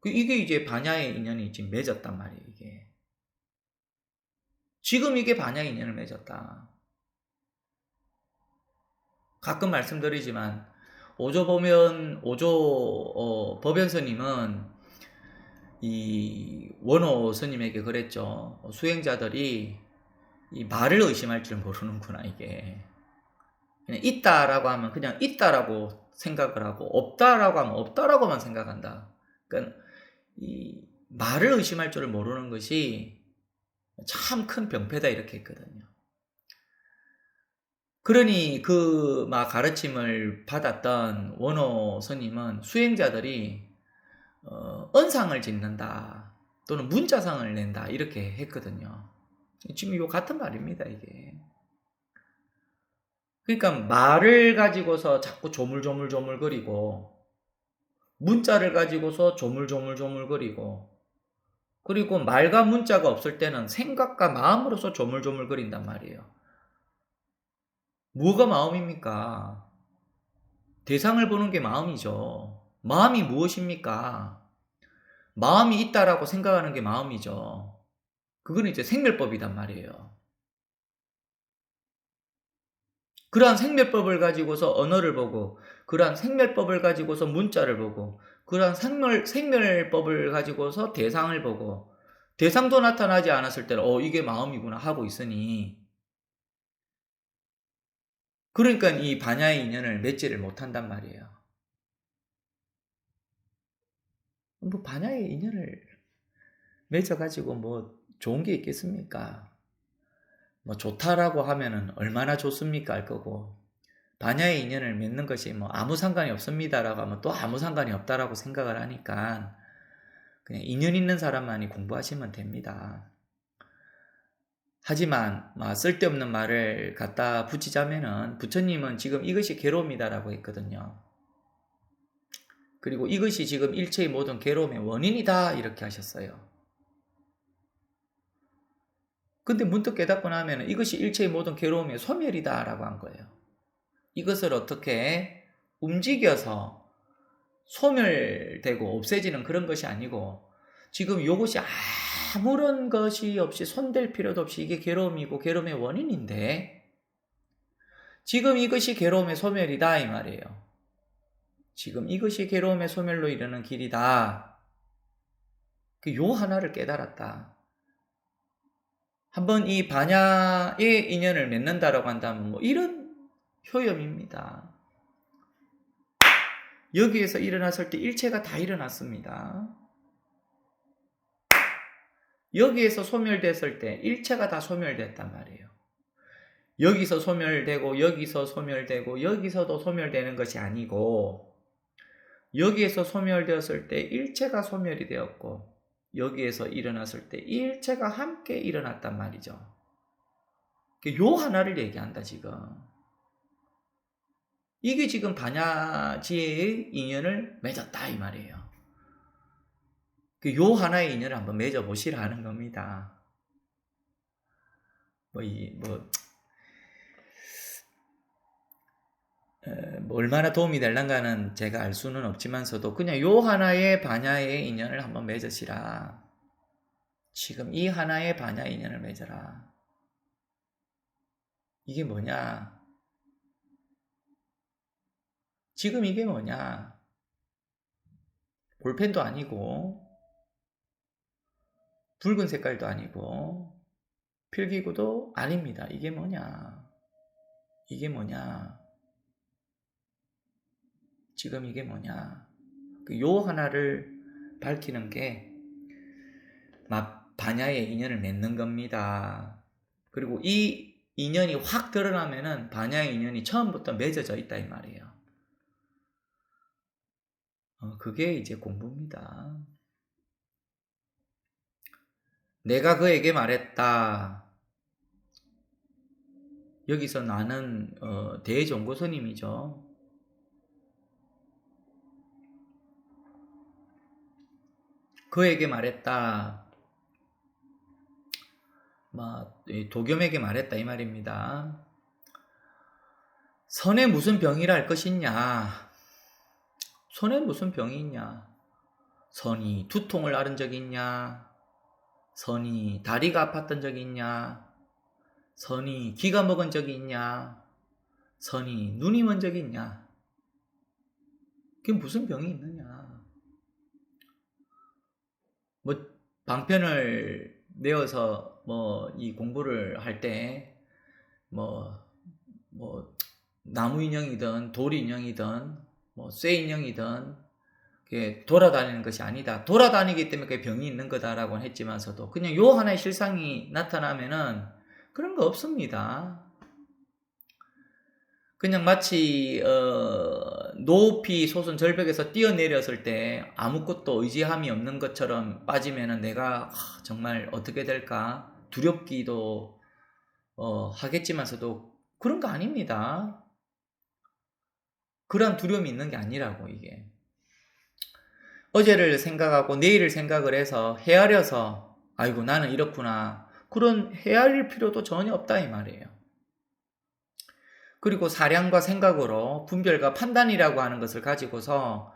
이게 이제 반야의 인연이 지금 맺었단 말이에요. 이게 지금 이게 반야의 인연을 맺었다. 가끔 말씀드리지만 오조 법연스님은 이 원호 스님에게 그랬죠. 수행자들이 이 말을 의심할 줄 모르는구나. 이게 그냥 있다라고 하면 그냥 있다라고 생각을 하고, 없다라고 하면 없다라고만 생각한다. 그러니까 이 말을 의심할 줄 모르는 것이 참 큰 병폐다, 이렇게 했거든요. 그러니 그 막 가르침을 받았던 원호 스님은 수행자들이 언상을 짓는다 또는 문자상을 낸다 이렇게 했거든요. 지금 이거 같은 말입니다, 이게. 그러니까 말을 가지고서 자꾸 조물조물조물거리고, 문자를 가지고서 조물조물조물거리고, 그리고 말과 문자가 없을 때는 생각과 마음으로서 조물조물거린단 말이에요. 뭐가 마음입니까? 대상을 보는 게 마음이죠. 마음이 무엇입니까? 마음이 있다라고 생각하는 게 마음이죠. 그건 이제 생멸법이단 말이에요. 그러한 생멸법을 가지고서 언어를 보고, 그러한 생멸법을 가지고서 문자를 보고, 그러한 생멸법을 가지고서 대상을 보고, 대상도 나타나지 않았을 때는 이게 마음이구나 하고 있으니, 그러니까 이 반야의 인연을 맺지를 못한단 말이에요. 뭐 반야의 인연을 맺어가지고 뭐 좋은 게 있겠습니까? 뭐 좋다라고 하면은 얼마나 좋습니까 할 거고, 반야의 인연을 맺는 것이 뭐 아무 상관이 없습니다라고 하면 또 아무 상관이 없다라고 생각을 하니까 그냥 인연 있는 사람만이 공부하시면 됩니다. 하지만 쓸데없는 말을 갖다 붙이자면은 부처님은 지금 이것이 괴로움이다라고 했거든요. 그리고 이것이 지금 일체의 모든 괴로움의 원인이다 이렇게 하셨어요. 근데 문득 깨닫고 나면 이것이 일체의 모든 괴로움의 소멸이다 라고 한 거예요. 이것을 어떻게 움직여서 소멸되고 없애지는 그런 것이 아니고, 지금 이것이 아무런 것이 없이 손댈 필요도 없이 이게 괴로움이고 괴로움의 원인인데, 지금 이것이 괴로움의 소멸이다 이 말이에요. 지금 이것이 괴로움의 소멸로 이르는 길이다. 요 하나를 깨달았다. 한번 이 반야의 인연을 맺는다라고 한다면 뭐 이런 효염입니다. 여기에서 일어났을 때 일체가 다 일어났습니다. 여기에서 소멸됐을 때 일체가 다 소멸됐단 말이에요. 여기서 소멸되고 여기서 소멸되고 여기서도 소멸되는 것이 아니고, 여기에서 소멸되었을 때 일체가 소멸이 되었고, 여기에서 일어났을 때 일체가 함께 일어났단 말이죠. 요 하나를 얘기한다 지금. 이게 지금 반야지혜의 인연을 맺었다 이 말이에요. 요 하나의 인연을 한번 맺어보시라는 겁니다. 뭐 얼마나 도움이 될란가는 제가 알 수는 없지만서도 그냥 요 하나의 반야의 인연을 한번 맺으시라. 지금 이 하나의 반야 인연을 맺어라. 이게 뭐냐? 지금 이게 뭐냐? 볼펜도 아니고 붉은 색깔도 아니고 필기구도 아닙니다. 이게 뭐냐? 이게 뭐냐? 지금 이게 뭐냐? 요 하나를 밝히는 게 반야의 인연을 맺는 겁니다. 그리고 이 인연이 확 드러나면은 반야의 인연이 처음부터 맺어져 있다 이 말이에요. 그게 이제 공부입니다. 내가 그에게 말했다. 여기서 나는 대종고선님이죠. 그에게 말했다. 도겸에게 말했다 이 말입니다. 선에 무슨 병이라 할 것이냐? 선에 무슨 병이 있냐? 선이 두통을 앓은 적이 있냐? 선이 다리가 아팠던 적이 있냐? 선이 기가 먹은 적이 있냐? 선이 눈이 먼 적이 있냐? 그게 무슨 병이 있느냐? 방편을 내어서 이 공부를 할 때 나무 인형이든 돌 인형이든 쇠 인형이든 그게 돌아다니는 것이 아니다. 돌아다니기 때문에 그게 병이 있는 거다라고 했지만서도 그냥 요 하나의 실상이 나타나면은 그런 거 없습니다. 그냥 마치 높이 솟은 절벽에서 뛰어내렸을 때 아무것도 의지함이 없는 것처럼 빠지면은 내가 정말 어떻게 될까 두렵기도 하겠지만서도 그런 거 아닙니다. 그런 두려움이 있는 게 아니라고 이게. 어제를 생각하고 내일을 생각을 해서 헤아려서 아이고 나는 이렇구나 그런 헤아릴 필요도 전혀 없다 이 말이에요. 그리고 사량과 생각으로 분별과 판단이라고 하는 것을 가지고서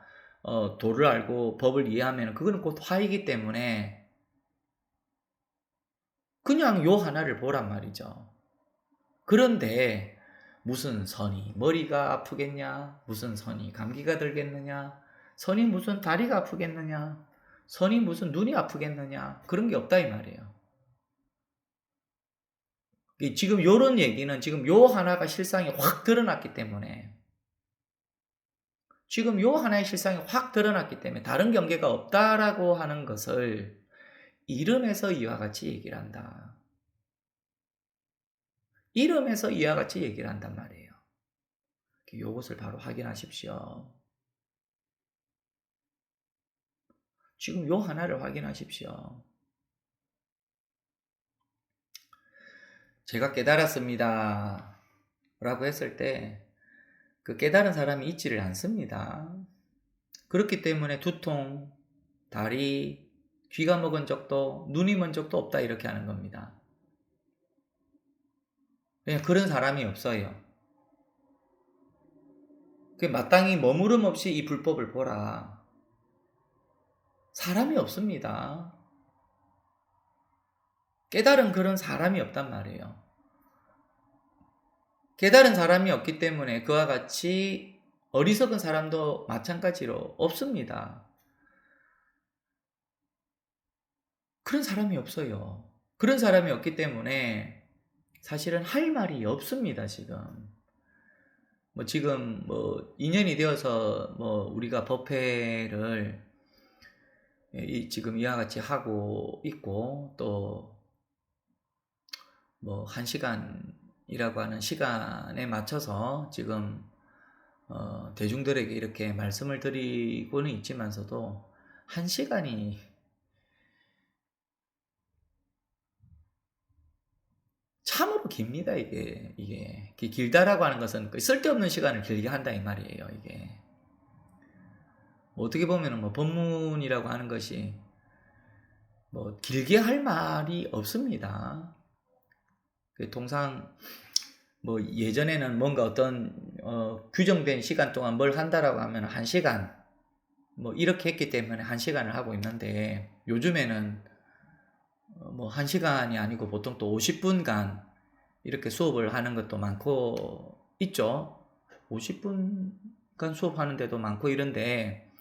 도를 알고 법을 이해하면 그거는 곧 화이기 때문에 그냥 요 하나를 보란 말이죠. 그런데 무슨 선이 머리가 아프겠냐? 무슨 선이 감기가 들겠느냐? 선이 무슨 다리가 아프겠느냐? 선이 무슨 눈이 아프겠느냐? 그런 게 없다 이 말이에요. 지금 요런 얘기는 지금 요 하나가 실상이 확 드러났기 때문에 지금 요 하나의 실상이 확 드러났기 때문에 다른 경계가 없다라고 하는 것을 이름에서 이와 같이 얘기를 한다. 이름에서 이와 같이 얘기를 한단 말이에요. 요것을 바로 확인하십시오. 지금 요 하나를 확인하십시오. 제가 깨달았습니다. 라고 했을 때 그 깨달은 사람이 있지를 않습니다. 그렇기 때문에 두통, 다리, 귀가 먹은 적도 눈이 먼 적도 없다 이렇게 하는 겁니다. 그냥 그런 사람이 없어요. 마땅히 머무름 없이 이 불법을 보라. 사람이 없습니다. 깨달은 그런 사람이 없단 말이에요. 깨달은 사람이 없기 때문에 그와 같이 어리석은 사람도 마찬가지로 없습니다. 그런 사람이 없어요. 그런 사람이 없기 때문에 사실은 할 말이 없습니다, 지금. 지금 인연이 되어서 우리가 법회를 지금 이와 같이 하고 있고 또 1시간이라고 하는 시간에 맞춰서 지금 대중들에게 이렇게 말씀을 드리고는 있지만서도 1시간이 참으로 깁니다. 이게 길다라고 하는 것은 쓸데없는 시간을 길게 한다 이 말이에요. 이게 어떻게 보면은 법문이라고 하는 것이 길게 할 말이 없습니다. 통상 예전에는 뭔가 어떤 규정된 시간 동안 뭘 한다라고 하면 1시간 이렇게 했기 때문에 1시간을 하고 있는데 요즘에는 1시간이 아니고 보통 또 50분간 이렇게 수업을 하는 것도 많고 있죠. 50분간 수업하는 데도 많고 이런데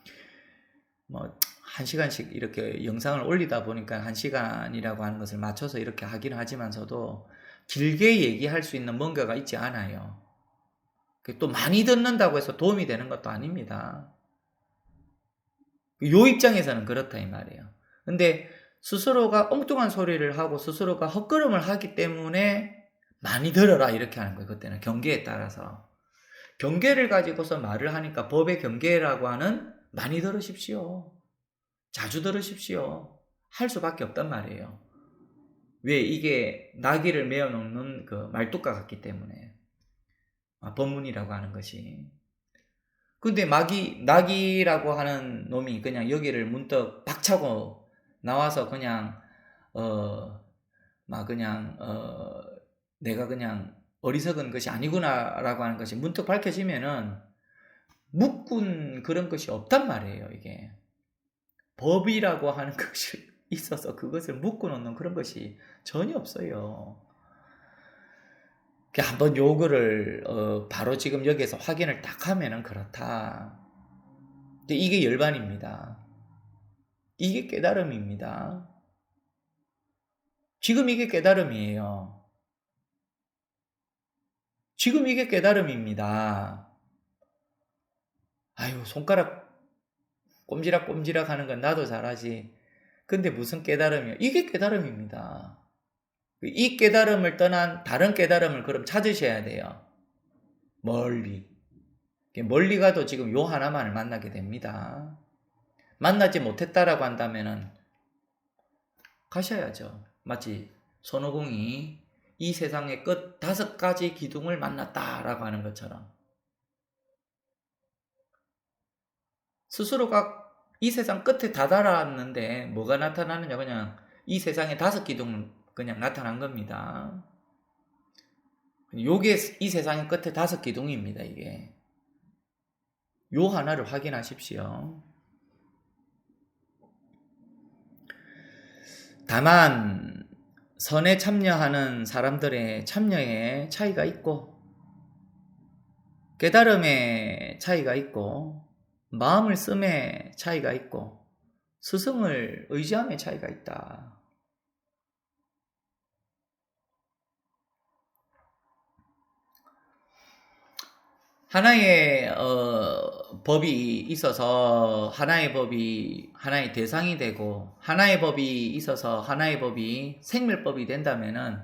1시간씩 이렇게 영상을 올리다 보니까 1시간이라고 하는 것을 맞춰서 이렇게 하긴 하지만서도 길게 얘기할 수 있는 뭔가가 있지 않아요. 또 많이 듣는다고 해서 도움이 되는 것도 아닙니다. 요 입장에서는 그렇다 이 말이에요. 근데 스스로가 엉뚱한 소리를 하고 스스로가 헛걸음을 하기 때문에 많이 들어라 이렇게 하는 거예요. 그때는 경계에 따라서. 경계를 가지고서 말을 하니까 법의 경계라고 하는 많이 들으십시오. 자주 들으십시오. 할 수밖에 없단 말이에요. 왜? 이게 나귀를 메어놓는 그 말뚝과 같기 때문에. 법문이라고 하는 것이. 근데 나귀라고 하는 놈이 그냥 여기를 문득 박차고 나와서 그냥, 내가 그냥 어리석은 것이 아니구나라고 하는 것이 문득 밝혀지면은 묶은 그런 것이 없단 말이에요, 이게. 법이라고 하는 것이 있어서 그것을 묶어 놓는 그런 것이 전혀 없어요. 한번 요거를 바로 지금 여기서 확인을 딱 하면은 그렇다. 근데 이게 열반입니다. 이게 깨달음입니다. 지금 이게 깨달음이에요. 지금 이게 깨달음입니다. 아유, 손가락 꼼지락꼼지락 하는 건 나도 잘하지. 근데 무슨 깨달음이요? 이게 깨달음입니다. 이 깨달음을 떠난 다른 깨달음을 그럼 찾으셔야 돼요. 멀리. 멀리 가도 지금 요 하나만을 만나게 됩니다. 만나지 못했다라고 한다면은 가셔야죠. 마치 손오공이 이 세상의 끝 5가지 기둥을 만났다라고 하는 것처럼 스스로가 이 세상 끝에 다다랐는데 뭐가 나타나느냐? 그냥 이 세상의 5기둥 그냥 나타난 겁니다. 요게 이 세상의 끝에 5기둥입니다. 이게 요 하나를 확인하십시오. 다만 선에 참여하는 사람들의 참여에 차이가 있고 깨달음의 차이가 있고 마음을 씀의 차이가 있고 스승을 의지함의 차이가 있다. 하나의 법이 있어서 하나의 법이 하나의 대상이 되고 하나의 법이 있어서 하나의 법이 생멸법이 된다면은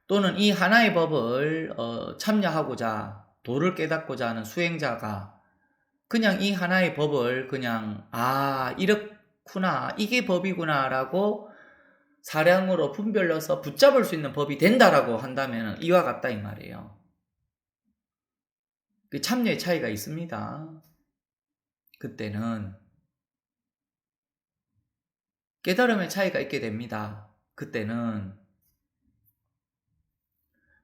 또는 이 하나의 법을 참여하고자 도를 깨닫고자 하는 수행자가 그냥 이 하나의 법을 그냥 이렇구나 이게 법이구나 라고 사량으로 분별해서 붙잡을 수 있는 법이 된다라고 한다면 이와 같다 이 말이에요. 그 참여의 차이가 있습니다. 그때는 깨달음의 차이가 있게 됩니다. 그때는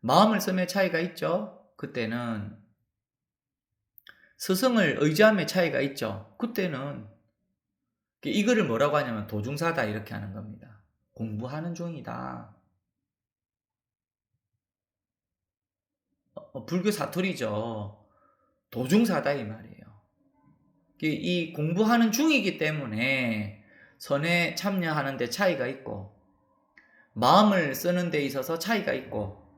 마음을 씀의 차이가 있죠. 그때는 스승을 의지함의 차이가 있죠. 그때는 이거를 뭐라고 하냐면 도중사다 이렇게 하는 겁니다. 공부하는 중이다. 불교 사투리죠. 도중사다 이 말이에요. 이 공부하는 중이기 때문에 선에 참여하는 데 차이가 있고 마음을 쓰는 데 있어서 차이가 있고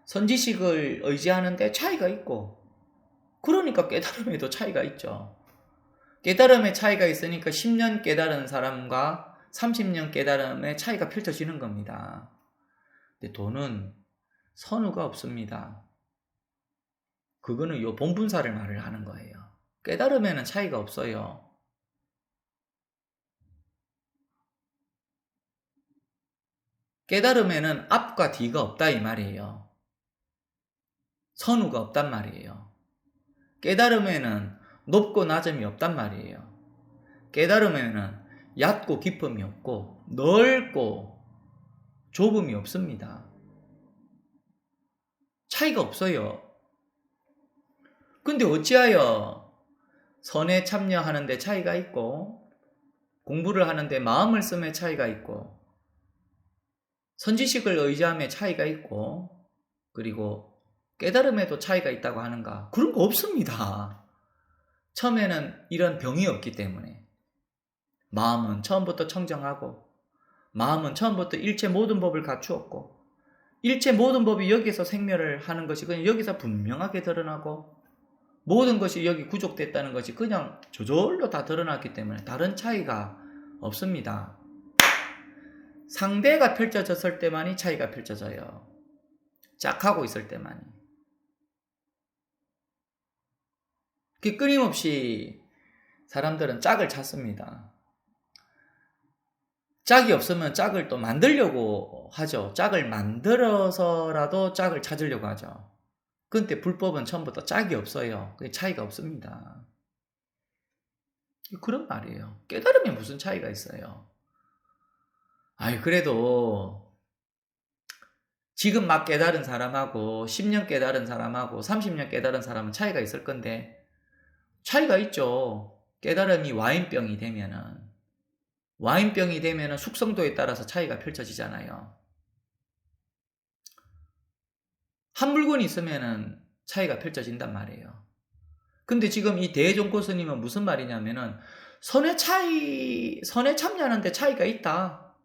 선지식을 의지하는 데 차이가 있고 그러니까 깨달음에도 차이가 있죠. 깨달음의 차이가 있으니까 10년 깨달은 사람과 30년 깨달음의 차이가 펼쳐지는 겁니다. 근데 도는 선우가 없습니다. 그거는 요 본분사를 말을 하는 거예요. 깨달음에는 차이가 없어요. 깨달음에는 앞과 뒤가 없다 이 말이에요. 선우가 없단 말이에요. 깨달음에는 높고 낮음이 없단 말이에요. 깨달음에는 얕고 깊음이 없고 넓고 좁음이 없습니다. 차이가 없어요. 근데 어찌하여 선에 참여하는데 차이가 있고 공부를 하는데 마음을 씀에 차이가 있고 선지식을 의지함에 차이가 있고 그리고 깨달음에도 차이가 있다고 하는가? 그런 거 없습니다. 처음에는 이런 병이 없기 때문에 마음은 처음부터 청정하고 마음은 처음부터 일체 모든 법을 갖추었고 일체 모든 법이 여기서 생멸을 하는 것이 그냥 여기서 분명하게 드러나고 모든 것이 여기 구족됐다는 것이 그냥 저절로 다 드러났기 때문에 다른 차이가 없습니다. 상대가 펼쳐졌을 때만이 차이가 펼쳐져요. 짝하고 있을 때만이. 끊임없이 사람들은 짝을 찾습니다. 짝이 없으면 짝을 또 만들려고 하죠. 짝을 만들어서라도 짝을 찾으려고 하죠. 근데 불법은 처음부터 짝이 없어요. 그게 차이가 없습니다. 그런 말이에요. 깨달음에 무슨 차이가 있어요. 아이, 그래도 지금 막 깨달은 사람하고 10년 깨달은 사람하고 30년 깨달은 사람은 차이가 있을 건데 차이가 있죠. 깨달음이 와인병이 되면은 숙성도에 따라서 차이가 펼쳐지잖아요. 한 물건이 있으면은 차이가 펼쳐진단 말이에요. 근데 지금 이 대종고 스님은 무슨 말이냐면은 선에 참여하는데 차이가 있다.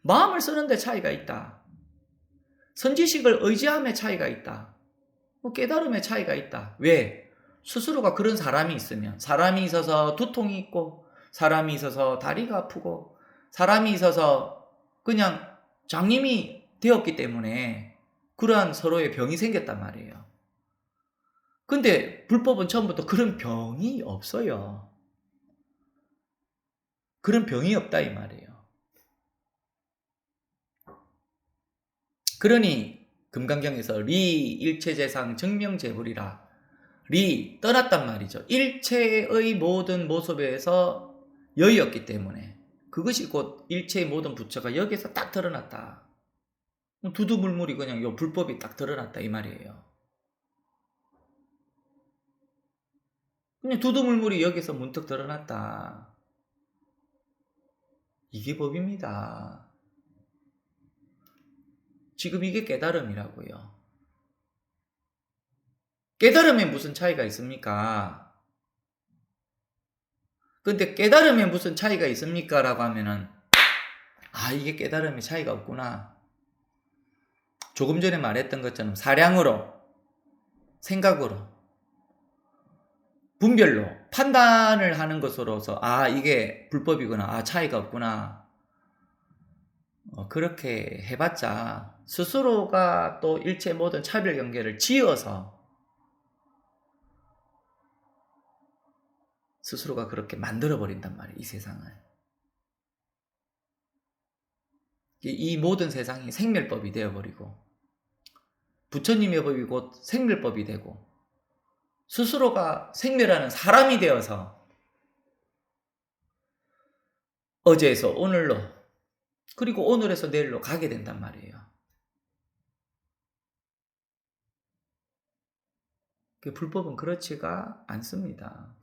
마음을 쓰는데 차이가 있다. 선지식을 의지함에 차이가 있다. 깨달음에 차이가 있다. 왜? 스스로가 그런 사람이 있으면, 사람이 있어서 두통이 있고, 사람이 있어서 다리가 아프고, 사람이 있어서 그냥 장님이 되었기 때문에 그러한 서로의 병이 생겼단 말이에요. 근데 불법은 처음부터 그런 병이 없어요. 그런 병이 없다 이 말이에요. 그러니 금강경에서 리 일체재상 증명재불이라, 리 떠났단 말이죠. 일체의 모든 모습에서 여의였기 때문에 그것이 곧 일체의 모든 부처가 여기서 딱 드러났다. 두두물물이 그냥 요 불법이 딱 드러났다 이 말이에요. 그냥 두두물물이 여기서 문득 드러났다. 이게 법입니다. 지금 이게 깨달음이라고요. 깨달음에 무슨 차이가 있습니까? 근데 깨달음에 무슨 차이가 있습니까? 라고 하면은 이게 깨달음에 차이가 없구나. 조금 전에 말했던 것처럼 사량으로, 생각으로, 분별로 판단을 하는 것으로서 이게 불법이구나, 차이가 없구나. 그렇게 해봤자 스스로가 또 일체 모든 차별 경계를 지어서 스스로가 그렇게 만들어버린단 말이에요, 이 세상을. 이 모든 세상이 생멸법이 되어버리고 부처님의 법이 곧 생멸법이 되고 스스로가 생멸하는 사람이 되어서 어제에서 오늘로, 그리고 오늘에서 내일로 가게 된단 말이에요. 불법은 그렇지가 않습니다.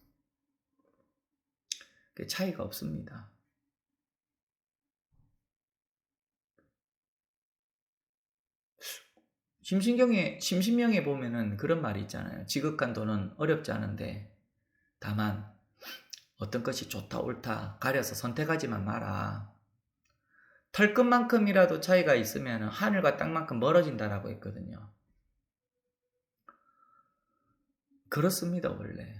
차이가 없습니다. 심신명에 보면은 그런 말이 있잖아요. 지극간도는 어렵지 않은데 다만 어떤 것이 좋다 옳다 가려서 선택하지만 마라. 털끝만큼이라도 차이가 있으면 하늘과 땅만큼 멀어진다라고 했거든요. 그렇습니다. 원래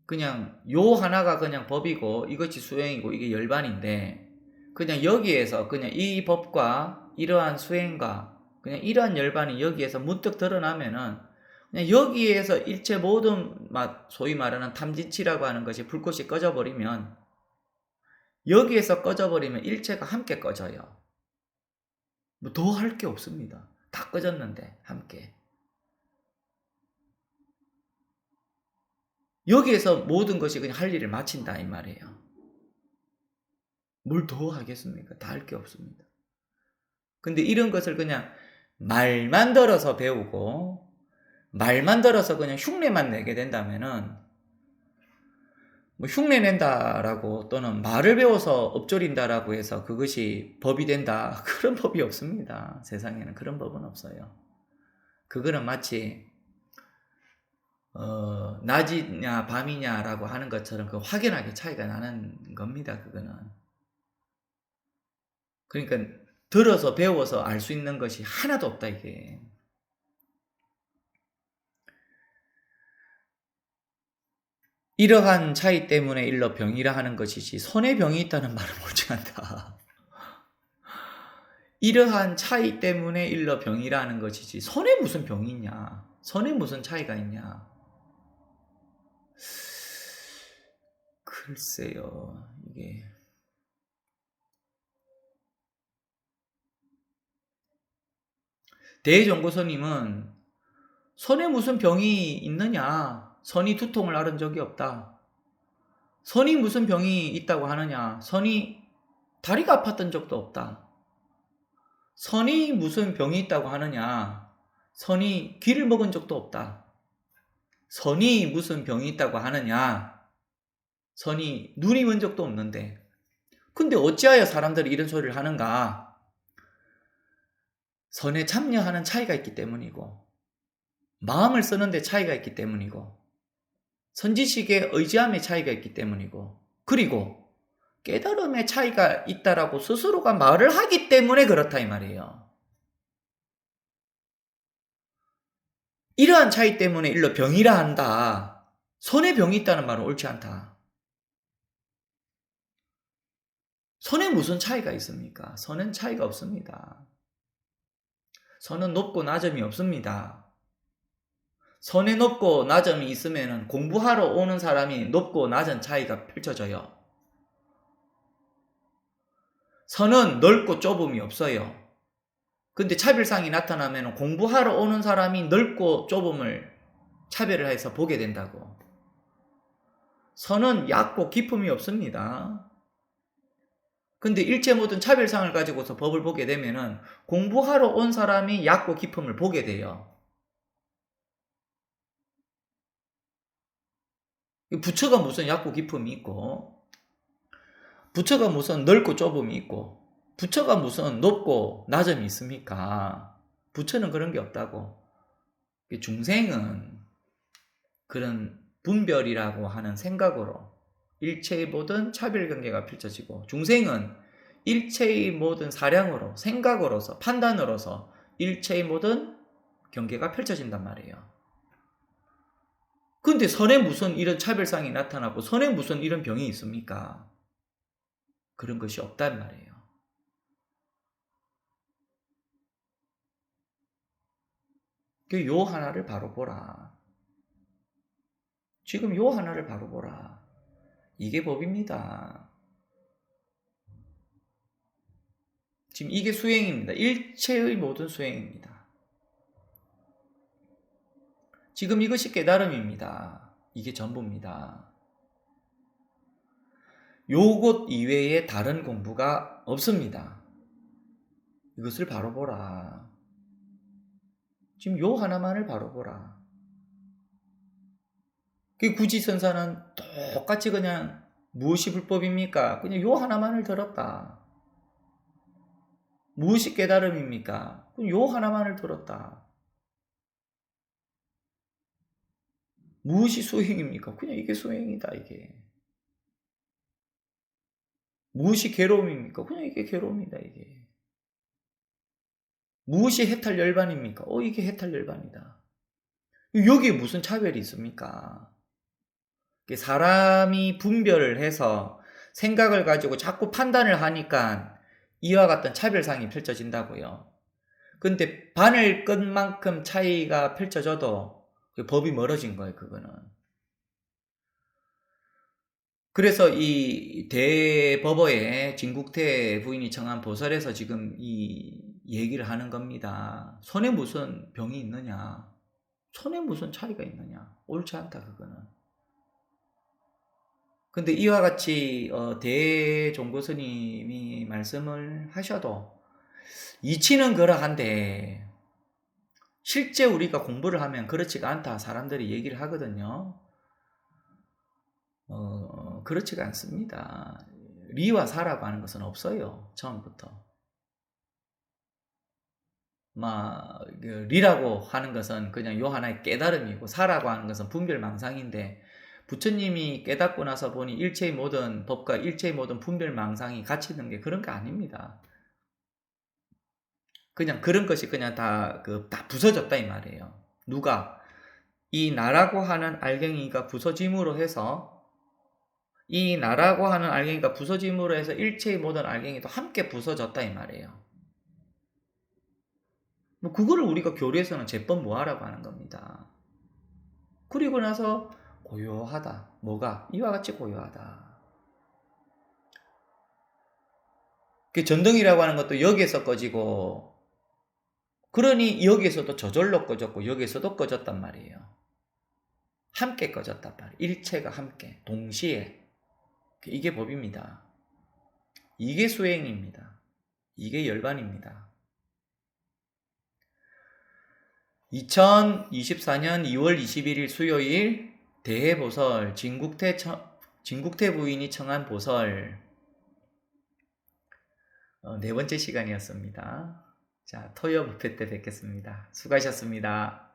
그냥 요 하나가 그냥 법이고 이것이 수행이고 이게 열반인데 그냥 여기에서 그냥 이 법과 이러한 수행과 그냥 이러한 열반이 여기에서 문득 드러나면은 그냥 여기에서 일체 모든 소위 말하는 탐진치라고 하는 것이 불꽃이 꺼져버리면, 여기에서 꺼져버리면 일체가 함께 꺼져요. 뭐 더 할 게 없습니다. 다 꺼졌는데 함께. 여기에서 모든 것이 그냥 할 일을 마친다 이 말이에요. 뭘 더 하겠습니까? 다 할 게 없습니다. 근데 이런 것을 그냥 말만 들어서 배우고 말만 들어서 그냥 흉내만 내게 된다면은 뭐 흉내 낸다라고 또는 말을 배워서 엎조린다라고 해서 그것이 법이 된다, 그런 법이 없습니다. 세상에는 그런 법은 없어요. 그거는 마치 낮이냐 밤이냐라고 하는 것처럼 그 확연하게 차이가 나는 겁니다. 그거는. 그러니까 들어서 배워서 알 수 있는 것이 하나도 없다 이게. 이러한 차이 때문에 일러 병이라 하는 것이지 손에 병이 있다는 말은 못지않다. 이러한 차이 때문에 일러 병이라 하는 것이지 손에 무슨 병이 있냐, 손에 무슨 차이가 있냐. 글쎄요, 이게 대종고선님은 손에 무슨 병이 있느냐? 선이 두통을 앓은 적이 없다. 선이 무슨 병이 있다고 하느냐? 선이 다리가 아팠던 적도 없다. 선이 무슨 병이 있다고 하느냐? 선이 귀를 먹은 적도 없다. 선이 무슨 병이 있다고 하느냐? 선이 눈이 먼 적도 없는데. 근데 어찌하여 사람들이 이런 소리를 하는가? 선에 참여하는 차이가 있기 때문이고, 마음을 쓰는데 차이가 있기 때문이고, 선지식의 의지함의 차이가 있기 때문이고, 그리고 깨달음의 차이가 있다라고 스스로가 말을 하기 때문에 그렇다 이 말이에요. 이러한 차이 때문에 일러 병이라 한다. 선에 병이 있다는 말은 옳지 않다. 선에 무슨 차이가 있습니까? 선은 차이가 없습니다. 선은 높고 낮음이 없습니다. 선에 높고 낮음이 있으면 공부하러 오는 사람이 높고 낮은 차이가 펼쳐져요. 선은 넓고 좁음이 없어요. 근데 차별상이 나타나면 공부하러 오는 사람이 넓고 좁음을 차별을 해서 보게 된다고. 선은 얕고 깊음이 없습니다. 근데 일체 모든 차별상을 가지고서 법을 보게 되면은 공부하러 온 사람이 얕고 깊음을 보게 돼요. 부처가 무슨 얕고 깊음이 있고, 부처가 무슨 넓고 좁음이 있고, 부처가 무슨 높고 낮음이 있습니까? 부처는 그런 게 없다고. 중생은 그런 분별이라고 하는 생각으로 일체의 모든 차별관계가 펼쳐지고, 중생은 일체의 모든 사량으로, 생각으로서, 판단으로서 일체의 모든 경계가 펼쳐진단 말이에요. 근데 선에 무슨 이런 차별상이 나타나고 선에 무슨 이런 병이 있습니까? 그런 것이 없단 말이에요. 요 하나를 바로 보라. 지금 요 하나를 바로 보라. 이게 법입니다. 지금 이게 수행입니다. 일체의 모든 수행입니다. 지금 이것이 깨달음입니다. 이게 전부입니다. 요것 이외에 다른 공부가 없습니다. 이것을 바로 보라. 지금 요 하나만을 바로 보라. 굳이 선사는 똑같이 그냥 무엇이 불법입니까? 그냥 요 하나만을 들었다. 무엇이 깨달음입니까? 그냥 요 하나만을 들었다. 무엇이 수행입니까? 그냥 이게 수행이다, 이게. 무엇이 괴로움입니까? 그냥 이게 괴로움이다, 이게. 무엇이 해탈 열반입니까? 이게 해탈 열반이다. 여기에 무슨 차별이 있습니까? 사람이 분별을 해서 생각을 가지고 자꾸 판단을 하니까 이와 같은 차별상이 펼쳐진다고요. 근데 바늘 끝만큼 차이가 펼쳐져도 법이 멀어진 거예요, 그거는. 그래서 이 대법어에 진국태 부인이 청한 보설에서 지금 이 얘기를 하는 겁니다. 손에 무슨 병이 있느냐? 손에 무슨 차이가 있느냐? 옳지 않다, 그거는. 근데 이와 같이 대종고스님이 말씀을 하셔도 이치는 그러한데 실제 우리가 공부를 하면 그렇지가 않다 사람들이 얘기를 하거든요. 그렇지가 않습니다. 리와 사라고 하는 것은 없어요. 처음부터. 리라고 하는 것은 그냥 요 하나의 깨달음이고 사라고 하는 것은 분별망상인데 부처님이 깨닫고 나서 보니 일체의 모든 법과 일체의 모든 분별망상이 같이 있는 게 그런 거 아닙니다. 그냥 그런 것이 그냥 다 부서졌다 이 말이에요. 누가? 이 나라고 하는 알갱이가 부서짐으로 해서 이 나라고 하는 알갱이가 부서짐으로 해서 일체의 모든 알갱이도 함께 부서졌다 이 말이에요. 그거를 우리가 교리에서는 제법무아라고 하는 겁니다. 그리고 나서 고요하다. 뭐가? 이와 같이 고요하다. 그 전등이라고 하는 것도 여기에서 꺼지고 그러니 여기에서도 저절로 꺼졌고 여기에서도 꺼졌단 말이에요. 함께 꺼졌단 말이에요. 일체가 함께 동시에. 이게 법입니다. 이게 수행입니다. 이게 열반입니다. 2024년 2월 21일 수요일 대해보설 진국태 부인이 청한 보설 네 번째 시간이었습니다. 자, 토요 뷔페 때 뵙겠습니다. 수고하셨습니다.